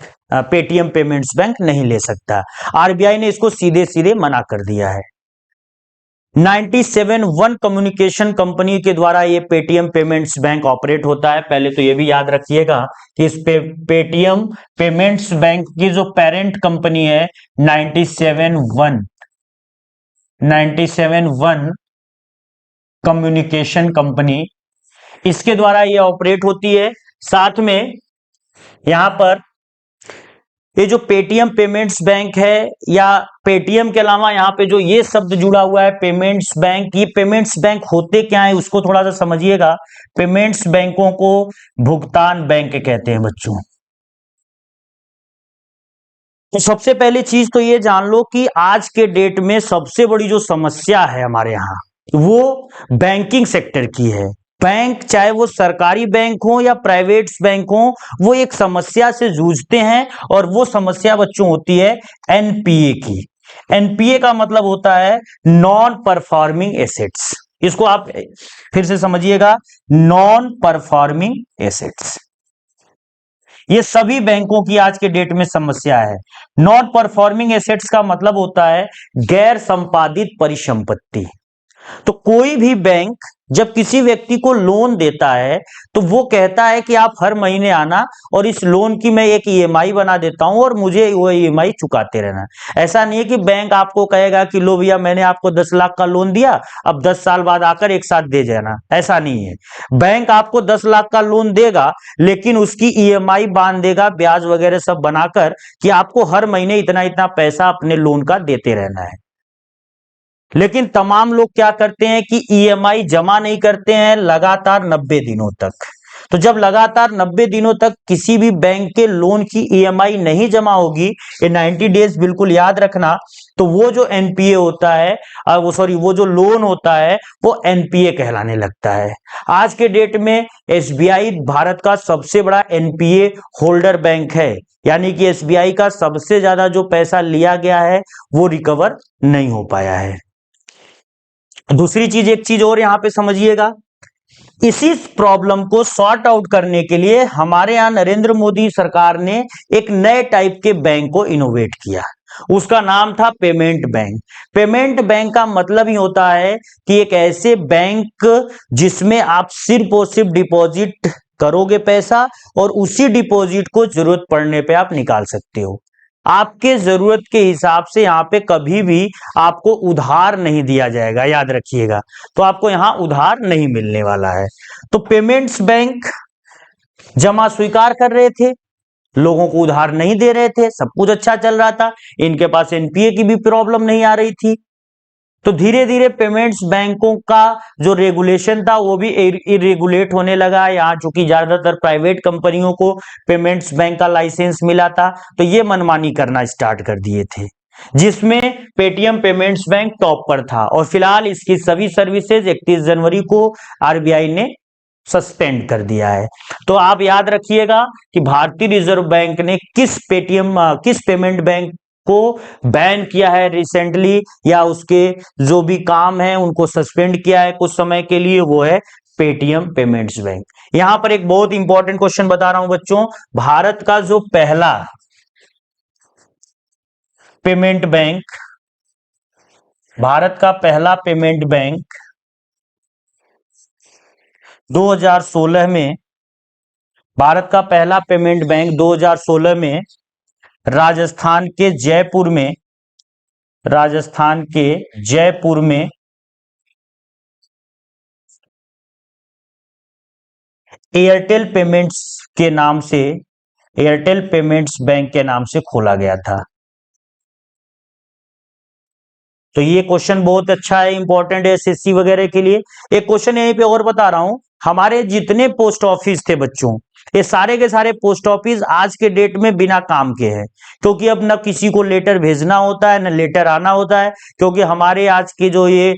Paytm payments bank नहीं ले सकता। आरबीआई ने इसको सीधे सीधे मना कर दिया है। 97 वन कम्युनिकेशन कंपनी के द्वारा ये पेटीएम पेमेंट्स बैंक ऑपरेट होता है। पहले तो ये भी याद रखिएगा कि इस पेटीएम पेमेंट्स बैंक की जो पेरेंट कंपनी है 97 वन कम्युनिकेशन कंपनी, इसके द्वारा ये ऑपरेट होती है। साथ में यहां पर ये जो पेटीएम पेमेंट्स बैंक है या पेटीएम के अलावा यहाँ पे जो ये शब्द जुड़ा हुआ है पेमेंट्स बैंक, ये पेमेंट्स बैंक होते क्या है उसको थोड़ा सा समझिएगा। पेमेंट्स बैंकों को भुगतान बैंक कहते हैं बच्चों। तो सबसे पहली चीज तो ये जान लो कि आज के डेट में सबसे बड़ी जो समस्या है हमारे यहाँ वो बैंकिंग सेक्टर की है। बैंक चाहे वो सरकारी बैंक हो या प्राइवेट बैंक हो, वो एक समस्या से जूझते हैं और वो समस्या बच्चों होती है एनपीए की। एनपीए का मतलब होता है नॉन परफॉर्मिंग एसेट्स। इसको आप फिर से समझिएगा, नॉन परफॉर्मिंग एसेट्स। ये सभी बैंकों की आज के डेट में समस्या है। नॉन परफॉर्मिंग एसेट्स का मतलब होता है गैर संपादित परिसंपत्ति। तो कोई भी बैंक जब किसी व्यक्ति को लोन देता है तो वो कहता है कि आप हर महीने आना और इस लोन की मैं एक ईएमआई बना देता हूं और मुझे वो ईएमआई चुकाते रहना। ऐसा नहीं है कि बैंक आपको कहेगा कि लो भैया मैंने आपको 10 लाख का लोन दिया, अब 10 साल बाद आकर एक साथ दे जाना। ऐसा नहीं है। बैंक आपको 10 लाख का लोन देगा लेकिन उसकी ईएमआई बांध देगा, ब्याज वगैरह सब बनाकर, कि आपको हर महीने इतना इतना पैसा अपने लोन का देते रहना है। लेकिन तमाम लोग क्या करते हैं कि ईएमआई जमा नहीं करते हैं लगातार 90 दिनों तक। तो जब लगातार 90 दिनों तक किसी भी बैंक के लोन की ईएमआई नहीं जमा होगी, ये 90 डेज बिल्कुल याद रखना, तो वो जो एनपीए होता है, वो जो लोन होता है वो एनपीए कहलाने लगता है। आज के डेट में एसबीआई भारत का सबसे बड़ा एनपीए होल्डर बैंक है, यानी कि एसबीआई का सबसे ज्यादा जो पैसा लिया गया है वो रिकवर नहीं हो पाया है। दूसरी चीज, एक चीज और यहां पे समझिएगा, इसी प्रॉब्लम को सॉर्ट आउट करने के लिए हमारे यहां नरेंद्र मोदी सरकार ने एक नए टाइप के बैंक को इनोवेट किया। उसका नाम था पेमेंट बैंक। पेमेंट बैंक का मतलब ही होता है कि एक ऐसे बैंक जिसमें आप सिर्फ और सिर्फ डिपॉजिट करोगे पैसा और उसी डिपॉजिट को जरूरत पड़ने पे आप निकाल सकते हो। आपके जरूरत के हिसाब से यहां पे कभी भी आपको उधार नहीं दिया जाएगा, याद रखिएगा। तो आपको यहां उधार नहीं मिलने वाला है। तो पेमेंट्स बैंक जमा स्वीकार कर रहे थे, लोगों को उधार नहीं दे रहे थे, सब कुछ अच्छा चल रहा था, इनके पास एनपीए की भी प्रॉब्लम नहीं आ रही थी। तो धीरे धीरे पेमेंट्स बैंकों का जो रेगुलेशन था वो भी इरेगुलेट होने लगा। यहाँ चूंकि ज्यादातर प्राइवेट कंपनियों को पेमेंट्स बैंक का लाइसेंस मिला था, तो ये मनमानी करना स्टार्ट कर दिए थे, जिसमें पेटीएम पेमेंट्स बैंक टॉप पर था। और फिलहाल इसकी सभी सर्विसेज 31 जनवरी को आरबीआई ने सस्पेंड कर दिया है। तो आप याद रखिएगा कि भारतीय रिजर्व बैंक ने किस पेमेंट बैंक को बैन किया है रिसेंटली, या उसके जो भी काम है उनको सस्पेंड किया है कुछ समय के लिए, वो है पेटीएम पेमेंट्स बैंक। यहां पर एक बहुत इंपॉर्टेंट क्वेश्चन बता रहा हूं बच्चों, भारत का जो पहला पेमेंट बैंक भारत का पहला पेमेंट बैंक 2016 में भारत का पहला पेमेंट बैंक 2016 में राजस्थान के जयपुर में एयरटेल पेमेंट्स के नाम से, एयरटेल पेमेंट्स बैंक के नाम से खोला गया था। तो ये क्वेश्चन बहुत अच्छा है, इंपॉर्टेंट है एसएससी वगैरह के लिए। एक क्वेश्चन यहीं पे और बता रहा हूं, हमारे जितने पोस्ट ऑफिस थे बच्चों, ये सारे के सारे पोस्ट ऑफिस आज के डेट में बिना काम के हैं, क्योंकि अब न किसी को लेटर भेजना होता है न लेटर आना होता है, क्योंकि हमारे आज की जो ये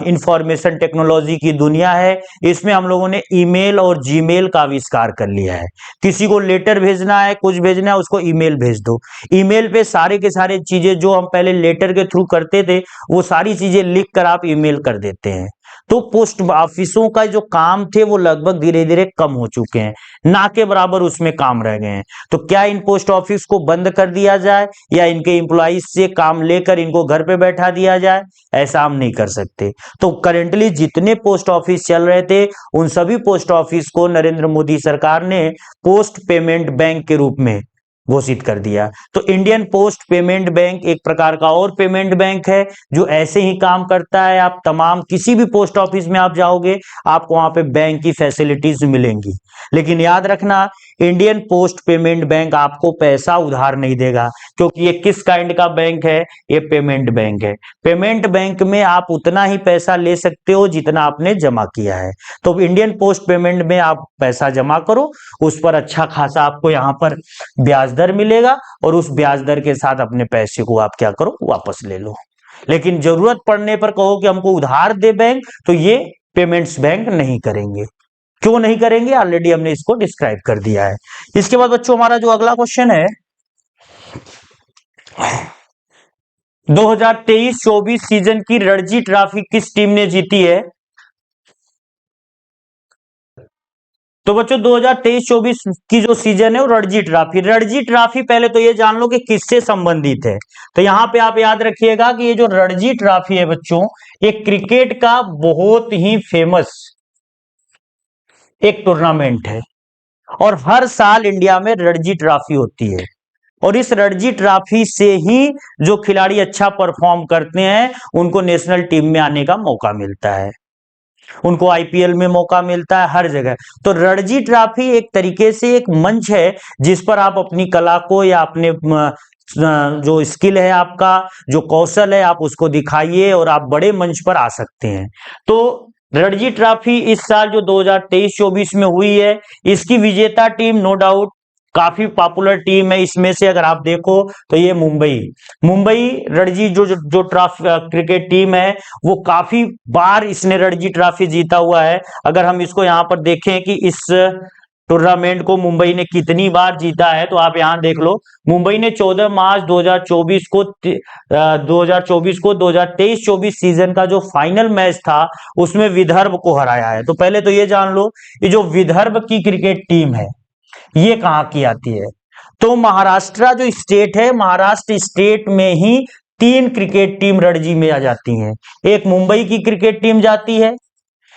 इंफॉर्मेशन टेक्नोलॉजी की दुनिया है, इसमें हम लोगों ने ईमेल और जीमेल का आविष्कार कर लिया है। किसी को लेटर भेजना है, कुछ भेजना है, उसको ईमेल भेज दो। ईमेल पे सारे के सारे चीजें जो हम पहले लेटर के थ्रू करते थे, वो सारी चीजें लिख कर आप ईमेल कर देते हैं। तो पोस्ट ऑफिसों का जो काम थे वो लगभग धीरे धीरे कम हो चुके हैं, ना के बराबर उसमें काम रह गए हैं। तो क्या इन पोस्ट ऑफिस को बंद कर दिया जाए या इनके एम्प्लॉइज से काम लेकर इनको घर पे बैठा दिया जाए? ऐसा हम नहीं कर सकते। तो करेंटली जितने पोस्ट ऑफिस चल रहे थे उन सभी पोस्ट ऑफिस को नरेंद्र मोदी सरकार ने पोस्ट पेमेंट बैंक के रूप में घोषित कर दिया। तो इंडियन पोस्ट पेमेंट बैंक एक प्रकार का और पेमेंट बैंक है जो ऐसे ही काम करता है। आप तमाम किसी भी पोस्ट ऑफिस में आप जाओगे, आपको वहां पे बैंक की फैसिलिटीज मिलेंगी। लेकिन याद रखना, इंडियन पोस्ट पेमेंट बैंक आपको पैसा उधार नहीं देगा, क्योंकि ये किस काइंड का बैंक है? ये पेमेंट बैंक है। पेमेंट बैंक में आप उतना ही पैसा ले सकते हो जितना आपने जमा किया है। तो इंडियन पोस्ट पेमेंट में आप पैसा जमा करो, उस पर अच्छा खासा आपको यहाँ पर ब्याज दर मिलेगा, और उस ब्याज दर के साथ अपने पैसे को आप क्या करो, वापस ले लो। लेकिन जरूरत पड़ने पर कहो कि हमको उधार दे बैंक, तो ये पेमेंट्स बैंक नहीं करेंगे। क्यों नहीं करेंगे? ऑलरेडी हमने इसको डिस्क्राइब कर दिया है। इसके बाद बच्चों हमारा जो अगला क्वेश्चन है, 2023-24 सीजन की रणजी ट्रॉफी किस टीम ने जीती है? तो बच्चों 2023-24 की जो सीजन है वो रणजी ट्रॉफी, रणजी ट्रॉफी पहले तो ये जान लो कि किससे संबंधित है। तो यहां पे आप याद रखिएगा कि ये जो रणजी ट्रॉफी है बच्चों, ये क्रिकेट का बहुत ही फेमस एक टूर्नामेंट है और हर साल इंडिया में रणजी ट्रॉफी होती है। और इस रणजी ट्रॉफी से ही जो खिलाड़ी अच्छा परफॉर्म करते हैं उनको नेशनल टीम में आने का मौका मिलता है, उनको आईपीएल में मौका मिलता है, हर जगह। तो रणजी ट्रॉफी एक तरीके से एक मंच है जिस पर आप अपनी कला को या अपने जो स्किल है, आपका जो कौशल है, आप उसको दिखाइए और आप बड़े मंच पर आ सकते हैं। तो रणजी ट्रॉफी इस साल जो 2023-24 में हुई है, इसकी विजेता टीम नो डाउट काफी पॉपुलर टीम है। इसमें से अगर आप देखो तो ये मुंबई रणजी जो ट्रॉफी क्रिकेट टीम है, वो काफी बार इसने रणजी ट्रॉफी जीता हुआ है। अगर हम इसको यहाँ पर देखें कि इस टूर्नामेंट को मुंबई ने कितनी बार जीता है, तो आप यहां देख लो, मुंबई ने 14 मार्च 2024 को 2023-24 सीजन का जो फाइनल मैच था उसमें विदर्भ को हराया है। तो पहले तो ये जान लो कि जो विदर्भ की क्रिकेट टीम है ये कहां की आती है। तो महाराष्ट्र जो स्टेट है, महाराष्ट्र स्टेट में ही 3 क्रिकेट टीम रणजी में आ जाती हैं। एक मुंबई की क्रिकेट टीम जाती है,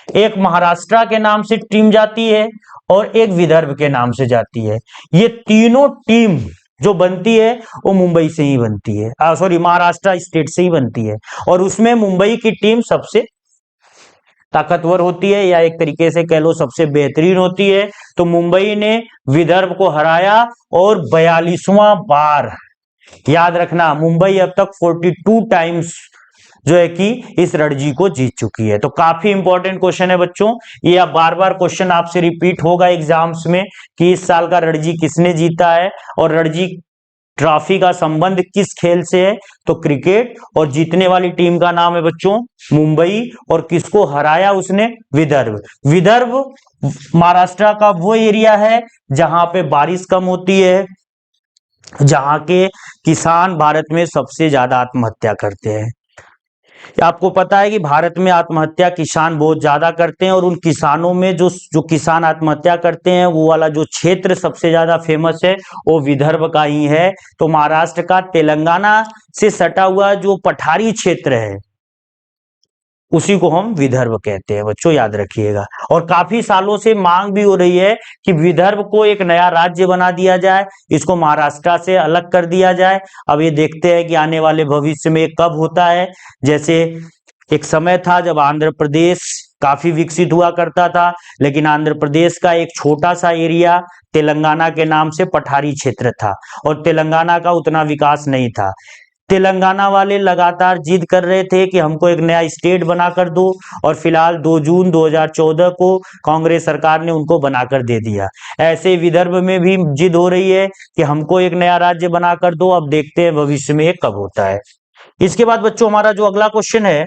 एक महाराष्ट्र के नाम से टीम जाती है और एक विदर्भ के नाम से जाती है। ये तीनों टीम जो बनती है वो मुंबई से ही बनती है, सॉरी महाराष्ट्र स्टेट से ही बनती है। और उसमें मुंबई की टीम सबसे ताकतवर होती है, या एक तरीके से कह लो सबसे बेहतरीन होती है। तो मुंबई ने विदर्भ को हराया और 42वां बार, याद रखना, मुंबई अब तक 42 टाइम्स जो है कि इस रणजी को जीत चुकी है। तो काफी इंपॉर्टेंट क्वेश्चन है बच्चों, ये अब बार बार क्वेश्चन आपसे रिपीट होगा एग्जाम्स में कि इस साल का रणजी किसने जीता है और रणजी ट्रॉफी का संबंध किस खेल से है। तो क्रिकेट, और जीतने वाली टीम का नाम है बच्चों मुंबई, और किसको हराया उसने, विदर्भ। विदर्भ महाराष्ट्र का वो एरिया है जहां पे बारिश कम होती है, जहां के किसान भारत में सबसे ज्यादा आत्महत्या करते हैं। आपको पता है कि भारत में आत्महत्या किसान बहुत ज्यादा करते हैं और उन किसानों में जो किसान आत्महत्या करते हैं वो वाला जो क्षेत्र सबसे ज्यादा फेमस है वो विदर्भ का ही है। तो महाराष्ट्र का तेलंगाना से सटा हुआ जो पठारी क्षेत्र है उसी को हम विदर्भ कहते हैं बच्चों, याद रखिएगा। और काफी सालों से मांग भी हो रही है कि विदर्भ को एक नया राज्य बना दिया जाए, इसको महाराष्ट्र से अलग कर दिया जाए। अब ये देखते हैं कि आने वाले भविष्य में कब होता है। जैसे एक समय था जब आंध्र प्रदेश काफी विकसित हुआ करता था, लेकिन आंध्र प्रदेश का एक छोटा सा एरिया तेलंगाना के नाम से पठारी क्षेत्र था और तेलंगाना का उतना विकास नहीं था। तेलंगाना वाले लगातार जिद कर रहे थे कि हमको एक नया स्टेट बनाकर दो, और फिलहाल 2 जून 2014 को कांग्रेस सरकार ने उनको बनाकर दे दिया। ऐसे विदर्भ में भी जिद हो रही है कि हमको एक नया राज्य बनाकर दो। अब देखते हैं भविष्य में ये कब होता है। इसके बाद बच्चों हमारा जो अगला क्वेश्चन है,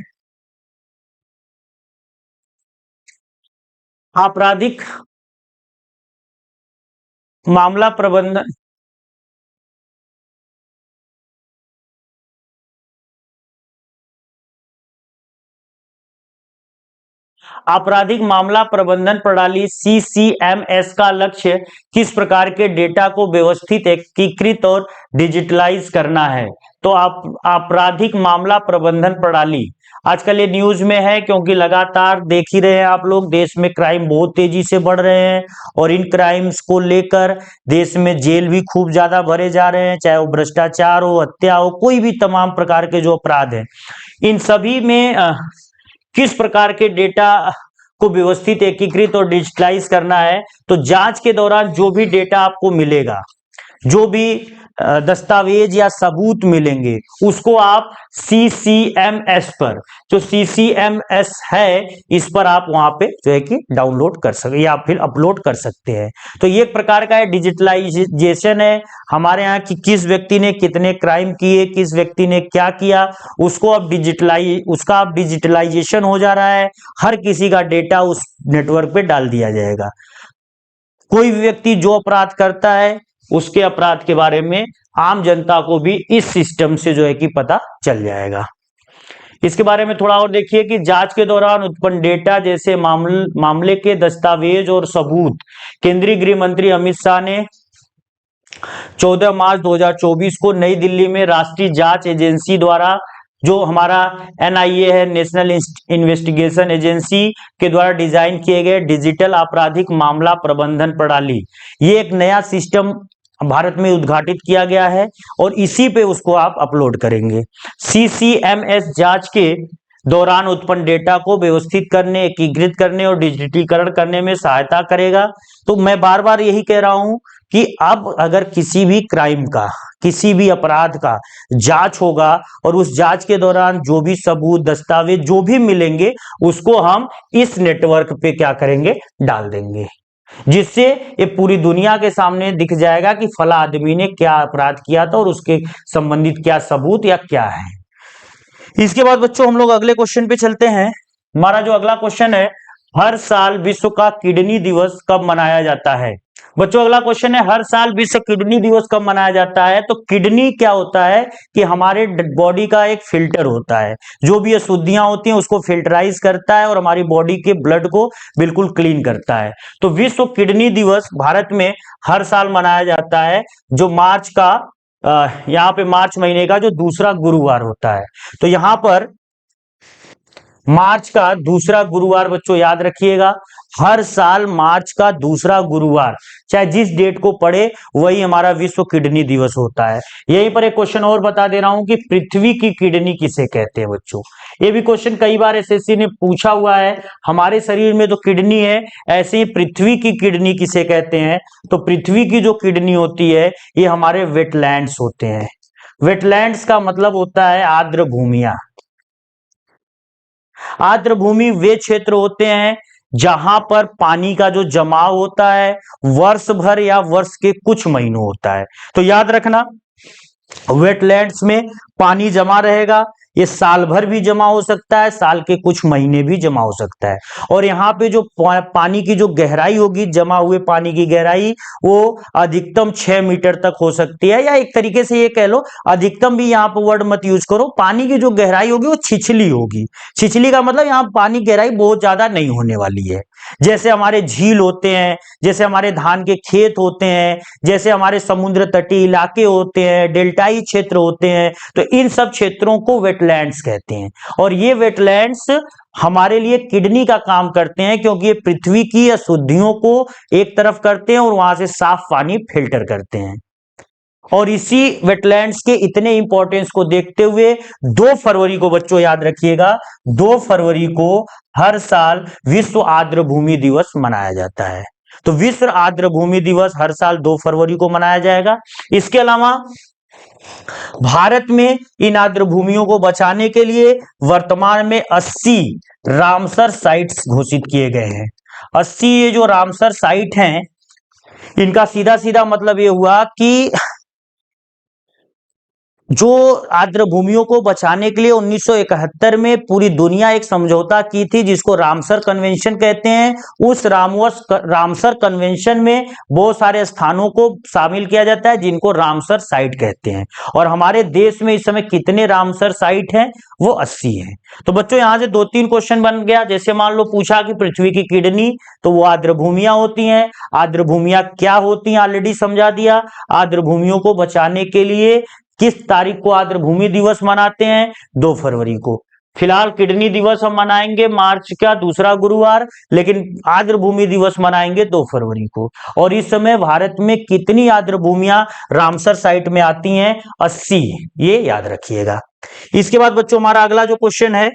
आपराधिक मामला प्रबंधन, आपराधिक मामला प्रबंधन प्रणाली सीसीएमएस का लक्ष्य किस प्रकार के डेटा को व्यवस्थित, एकीकृत और डिजिटलाइज करना है। तो आपराधिक मामला प्रबंधन प्रणाली आजकल ये न्यूज में है क्योंकि लगातार देख ही रहे हैं आप लोग, देश में क्राइम बहुत तेजी से बढ़ रहे हैं और इन क्राइम्स को लेकर देश में जेल भी खूब ज्यादा भरे जा रहे हैं, चाहे वो भ्रष्टाचार हो, हत्या हो, कोई भी तमाम प्रकार के जो अपराध हैं, इन सभी में किस प्रकार के डेटा को व्यवस्थित, एकीकृत और डिजिटलाइज करना है। तो जांच के दौरान जो भी डेटा आपको मिलेगा, जो भी दस्तावेज या सबूत मिलेंगे, उसको आप सीसीएमएस पर, जो सीसीएमएस है इस पर आप वहां पे जो है कि डाउनलोड कर सकते या फिर अपलोड कर सकते हैं। तो ये एक प्रकार का डिजिटलाइजेशन है हमारे यहाँ की किस व्यक्ति ने कितने क्राइम किए, किस व्यक्ति ने क्या किया, उसको अब उसका अब डिजिटलाइजेशन हो जा रहा है। हर किसी का डेटा उस नेटवर्क पे डाल दिया जाएगा। कोई भी व्यक्ति जो अपराध करता है उसके अपराध के बारे में आम जनता को भी इस सिस्टम से जो है कि पता चल जाएगा। इसके बारे में थोड़ा और देखिए कि जांच के दौरान उत्पन्न डेटा जैसे मामले के दस्तावेज और सबूत केंद्रीय गृह मंत्री अमित शाह ने 14 मार्च 2024 को नई दिल्ली में राष्ट्रीय जांच एजेंसी द्वारा, जो हमारा एनआईए है, नेशनल इन्वेस्टिगेशन एजेंसी के द्वारा डिजाइन किए गए डिजिटल आपराधिक मामला प्रबंधन प्रणाली, ये एक नया सिस्टम भारत में उद्घाटित किया गया है और इसी पे उसको आप अपलोड करेंगे। सीसीएमएस जांच के दौरान उत्पन्न डेटा को व्यवस्थित करने, एकीकृत करने और डिजिटलीकरण करने में सहायता करेगा। तो मैं बार बार यही कह रहा हूं कि अब अगर किसी भी क्राइम का, किसी भी अपराध का जांच होगा और उस जांच के दौरान जो भी सबूत, दस्तावेज जो भी मिलेंगे उसको हम इस नेटवर्क पे क्या करेंगे, डाल देंगे, जिससे ये पूरी दुनिया के सामने दिख जाएगा कि फला आदमी ने क्या अपराध किया था और उसके संबंधित क्या सबूत या क्या है। इसके बाद बच्चों हम लोग अगले क्वेश्चन पे चलते हैं। हमारा जो अगला क्वेश्चन है, हर साल विश्व का किडनी दिवस कब मनाया जाता है? बच्चों अगला क्वेश्चन है, हर साल विश्व किडनी दिवस कब मनाया जाता है? तो किडनी क्या होता है कि हमारे बॉडी का एक फिल्टर होता है, जो भी अशुद्धियां होती हैं उसको फिल्टराइज करता है और हमारी बॉडी के ब्लड को बिल्कुल क्लीन करता है। तो विश्व किडनी दिवस भारत में हर साल मनाया जाता है, जो मार्च का यहाँ पे मार्च महीने का जो दूसरा गुरुवार होता है। तो यहाँ पर मार्च का दूसरा गुरुवार बच्चों याद रखिएगा, हर साल मार्च का दूसरा गुरुवार, चाहे जिस डेट को पड़े, वही हमारा विश्व किडनी दिवस होता है। यहीं पर एक क्वेश्चन और बता दे रहा हूं कि पृथ्वी की किडनी किसे कहते हैं बच्चों। ये भी क्वेश्चन कई बार एसएससी ने पूछा हुआ है। हमारे शरीर में तो किडनी है, ऐसे ही पृथ्वी की किडनी किसे कहते हैं? तो पृथ्वी की जो किडनी होती है ये हमारे वेटलैंड्स होते हैं। वेटलैंड्स का मतलब होता है आर्द्र भूमियां। आर्द्र भूमि वे क्षेत्र होते हैं जहां पर पानी का जो जमाव होता है वर्ष भर या वर्ष के कुछ महीनों होता है। तो याद रखना, वेटलैंड्स में पानी जमा रहेगा, ये साल भर भी जमा हो सकता है, साल के कुछ महीने भी जमा हो सकता है। और यहाँ पे जो पानी की जो गहराई होगी, जमा हुए पानी की गहराई, वो अधिकतम 6 मीटर तक हो सकती है, या एक तरीके से ये कह लो, अधिकतम भी यहाँ पर वर्ड मत यूज करो, पानी की जो गहराई होगी वो छिछली होगी। छिछली का मतलब यहाँ पानी गहराई बहुत ज्यादा नहीं होने वाली है। जैसे हमारे झील होते हैं, जैसे हमारे धान के खेत होते हैं, जैसे हमारे समुद्र तटीय इलाके होते हैं, डेल्टाई क्षेत्र होते हैं, तो इन सब क्षेत्रों को वेटलैंड्स कहते हैं। और ये वेटलैंड्स हमारे लिए किडनी का काम करते हैं, क्योंकि ये पृथ्वी की अशुद्धियों को एक तरफ करते हैं और वहां से साफ पानी फिल्टर करते हैं। और इसी वेटलैंड्स के इतने इंपॉर्टेंस को देखते हुए 2 फरवरी को बच्चों याद रखिएगा, 2 फरवरी को हर साल विश्व आर्द्र भूमि दिवस मनाया जाता है। तो विश्व आर्द्र भूमि दिवस हर साल 2 फरवरी को मनाया जाएगा। इसके अलावा भारत में इन आर्द्र भूमियों को बचाने के लिए वर्तमान में 80 रामसर साइट्स घोषित किए गए हैं। 80 ये जो रामसर साइट हैं, इनका सीधा सीधा मतलब ये हुआ कि जो आर्द्र भूमियों को बचाने के लिए 1971 में पूरी दुनिया एक समझौता की थी, जिसको रामसर कन्वेंशन कहते हैं। उस रामसर कन्वेंशन में बहुत सारे स्थानों को शामिल किया जाता है, जिनको रामसर साइट कहते हैं। और हमारे देश में इस समय कितने रामसर साइट हैं? वो 80 हैं। तो बच्चों यहां से 2-3 क्वेश्चन बन गया। जैसे मान लो पूछा कि पृथ्वी की किडनी, तो वो आर्द्र भूमियां होती हैं। आर्द्र भूमियां क्या होती हैं ऑलरेडी समझा दिया। आर्द्र भूमियों को बचाने के लिए किस तारीख को आर्द्र भूमि दिवस मनाते हैं? 2 फरवरी को। फिलहाल किडनी दिवस हम मनाएंगे मार्च का दूसरा गुरुवार, लेकिन आर्द्र भूमि दिवस मनाएंगे 2 फरवरी को। और इस समय भारत में कितनी आर्द्र भूमियां रामसर साइट में आती हैं? 80, ये याद रखिएगा। इसके बाद बच्चों हमारा अगला जो क्वेश्चन है,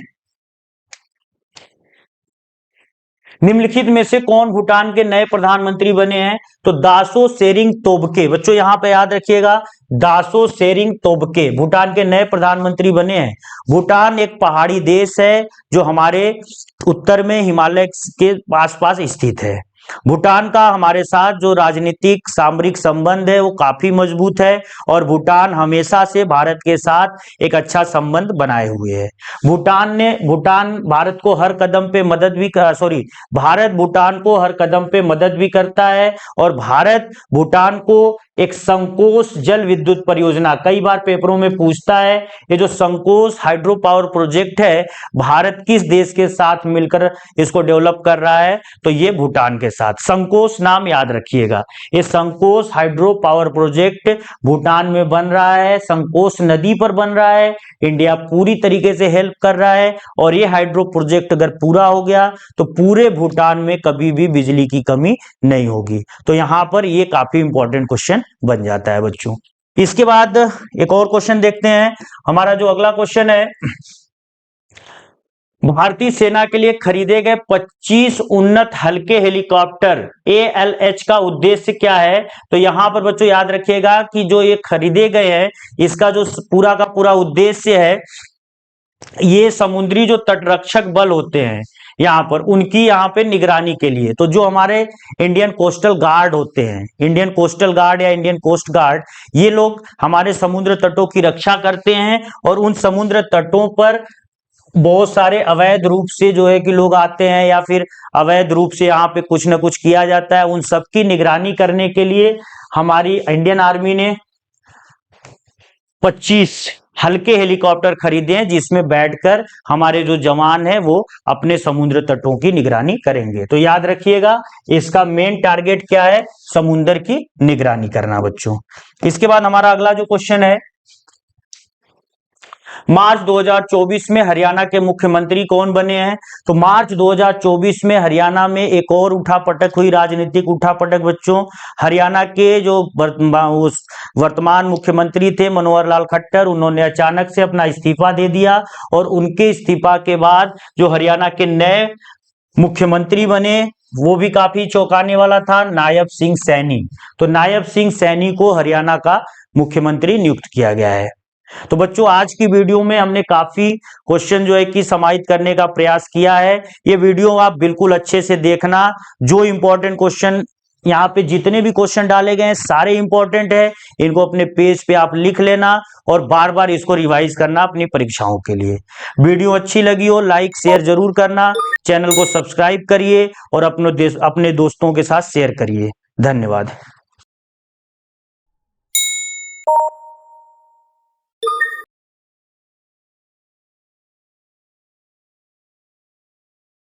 निम्नलिखित में से कौन भूटान के नए प्रधानमंत्री बने हैं? तो दासो सेरिंग तोब्गे। बच्चों यहां पे याद रखिएगा, दासो सेरिंग तोब्गे भूटान के नए प्रधानमंत्री बने हैं। भूटान एक पहाड़ी देश है जो हमारे उत्तर में हिमालय के आसपास स्थित है। भूटान का हमारे साथ जो राजनीतिक सामरिक संबंध है वो काफी मजबूत है, और भूटान हमेशा से भारत के साथ एक अच्छा संबंध बनाए हुए है। भूटान भारत को हर कदम पे मदद भी भारत भूटान को हर कदम पे मदद भी करता है, और भारत भूटान को एक संकोच जल विद्युत परियोजना, कई बार पेपरों में पूछता है। ये जो संकोच हाइड्रो पावर प्रोजेक्ट है, भारत किस देश के साथ मिलकर इसको डेवलप कर रहा है? तो ये भूटान के साथ। संकोच नाम याद रखिएगा। ये संकोच हाइड्रो पावर प्रोजेक्ट भूटान में बन रहा है, संकोच नदी पर बन रहा है। इंडिया पूरी तरीके से हेल्प कर रहा है और ये हाइड्रो प्रोजेक्ट अगर पूरा हो गया तो पूरे भूटान में कभी भी बिजली की कमी नहीं होगी। तो यहां पर ये काफी इंपॉर्टेंट क्वेश्चन बन जाता है बच्चों। इसके बाद एक और क्वेश्चन देखते हैं। हमारा जो अगला क्वेश्चन है, भारतीय सेना के लिए खरीदे गए 25 उन्नत हल्के हेलीकॉप्टर ALH का उद्देश्य क्या है? तो यहां पर बच्चों याद रखिएगा कि जो ये खरीदे गए हैं, इसका जो पूरा का पूरा उद्देश्य है, ये समुद्री जो तटरक्षक बल होते हैं यहाँ पर, उनकी यहाँ पे निगरानी के लिए। तो जो हमारे इंडियन कोस्टल गार्ड होते हैं, इंडियन कोस्टल गार्ड या इंडियन कोस्ट गार्ड, ये लोग हमारे समुद्र तटों की रक्षा करते हैं और उन समुद्र तटों पर बहुत सारे अवैध रूप से जो है कि लोग आते हैं या फिर अवैध रूप से यहाँ पे कुछ ना कुछ किया जाता है। उन सबकी निगरानी करने के लिए हमारी इंडियन आर्मी ने 25 हल्के हेलीकॉप्टर खरीदे हैं, जिसमें बैठकर हमारे जो जवान हैं वो अपने समुद्र तटों की निगरानी करेंगे। तो याद रखिएगा, इसका मेन टारगेट क्या है? समुद्र की निगरानी करना बच्चों। इसके बाद हमारा अगला जो क्वेश्चन है, मार्च 2024 में हरियाणा के मुख्यमंत्री कौन बने हैं? तो मार्च 2024 में हरियाणा में एक और उठापटक हुई, राजनीतिक उठापटक बच्चों। हरियाणा के जो वर्तमान मुख्यमंत्री थे मनोहर लाल खट्टर, उन्होंने अचानक से अपना इस्तीफा दे दिया और उनके इस्तीफा के बाद जो हरियाणा के नए मुख्यमंत्री बने वो भी काफी चौंकाने वाला था, नायब सिंह सैनी। तो नायब सिंह सैनी को हरियाणा का मुख्यमंत्री नियुक्त किया गया है। तो बच्चों आज की वीडियो में हमने काफी क्वेश्चन जो है कि समाहित करने का प्रयास किया है। ये वीडियो आप बिल्कुल अच्छे से देखना। जो इंपॉर्टेंट क्वेश्चन यहाँ पे जितने भी क्वेश्चन डाले गए हैं सारे इंपॉर्टेंट है। इनको अपने पेज पे आप लिख लेना और बार बार इसको रिवाइज करना अपनी परीक्षाओं के लिए। वीडियो अच्छी लगी हो लाइक शेयर जरूर करना, चैनल को सब्सक्राइब करिए और अपने दोस्तों के साथ शेयर करिए। धन्यवाद।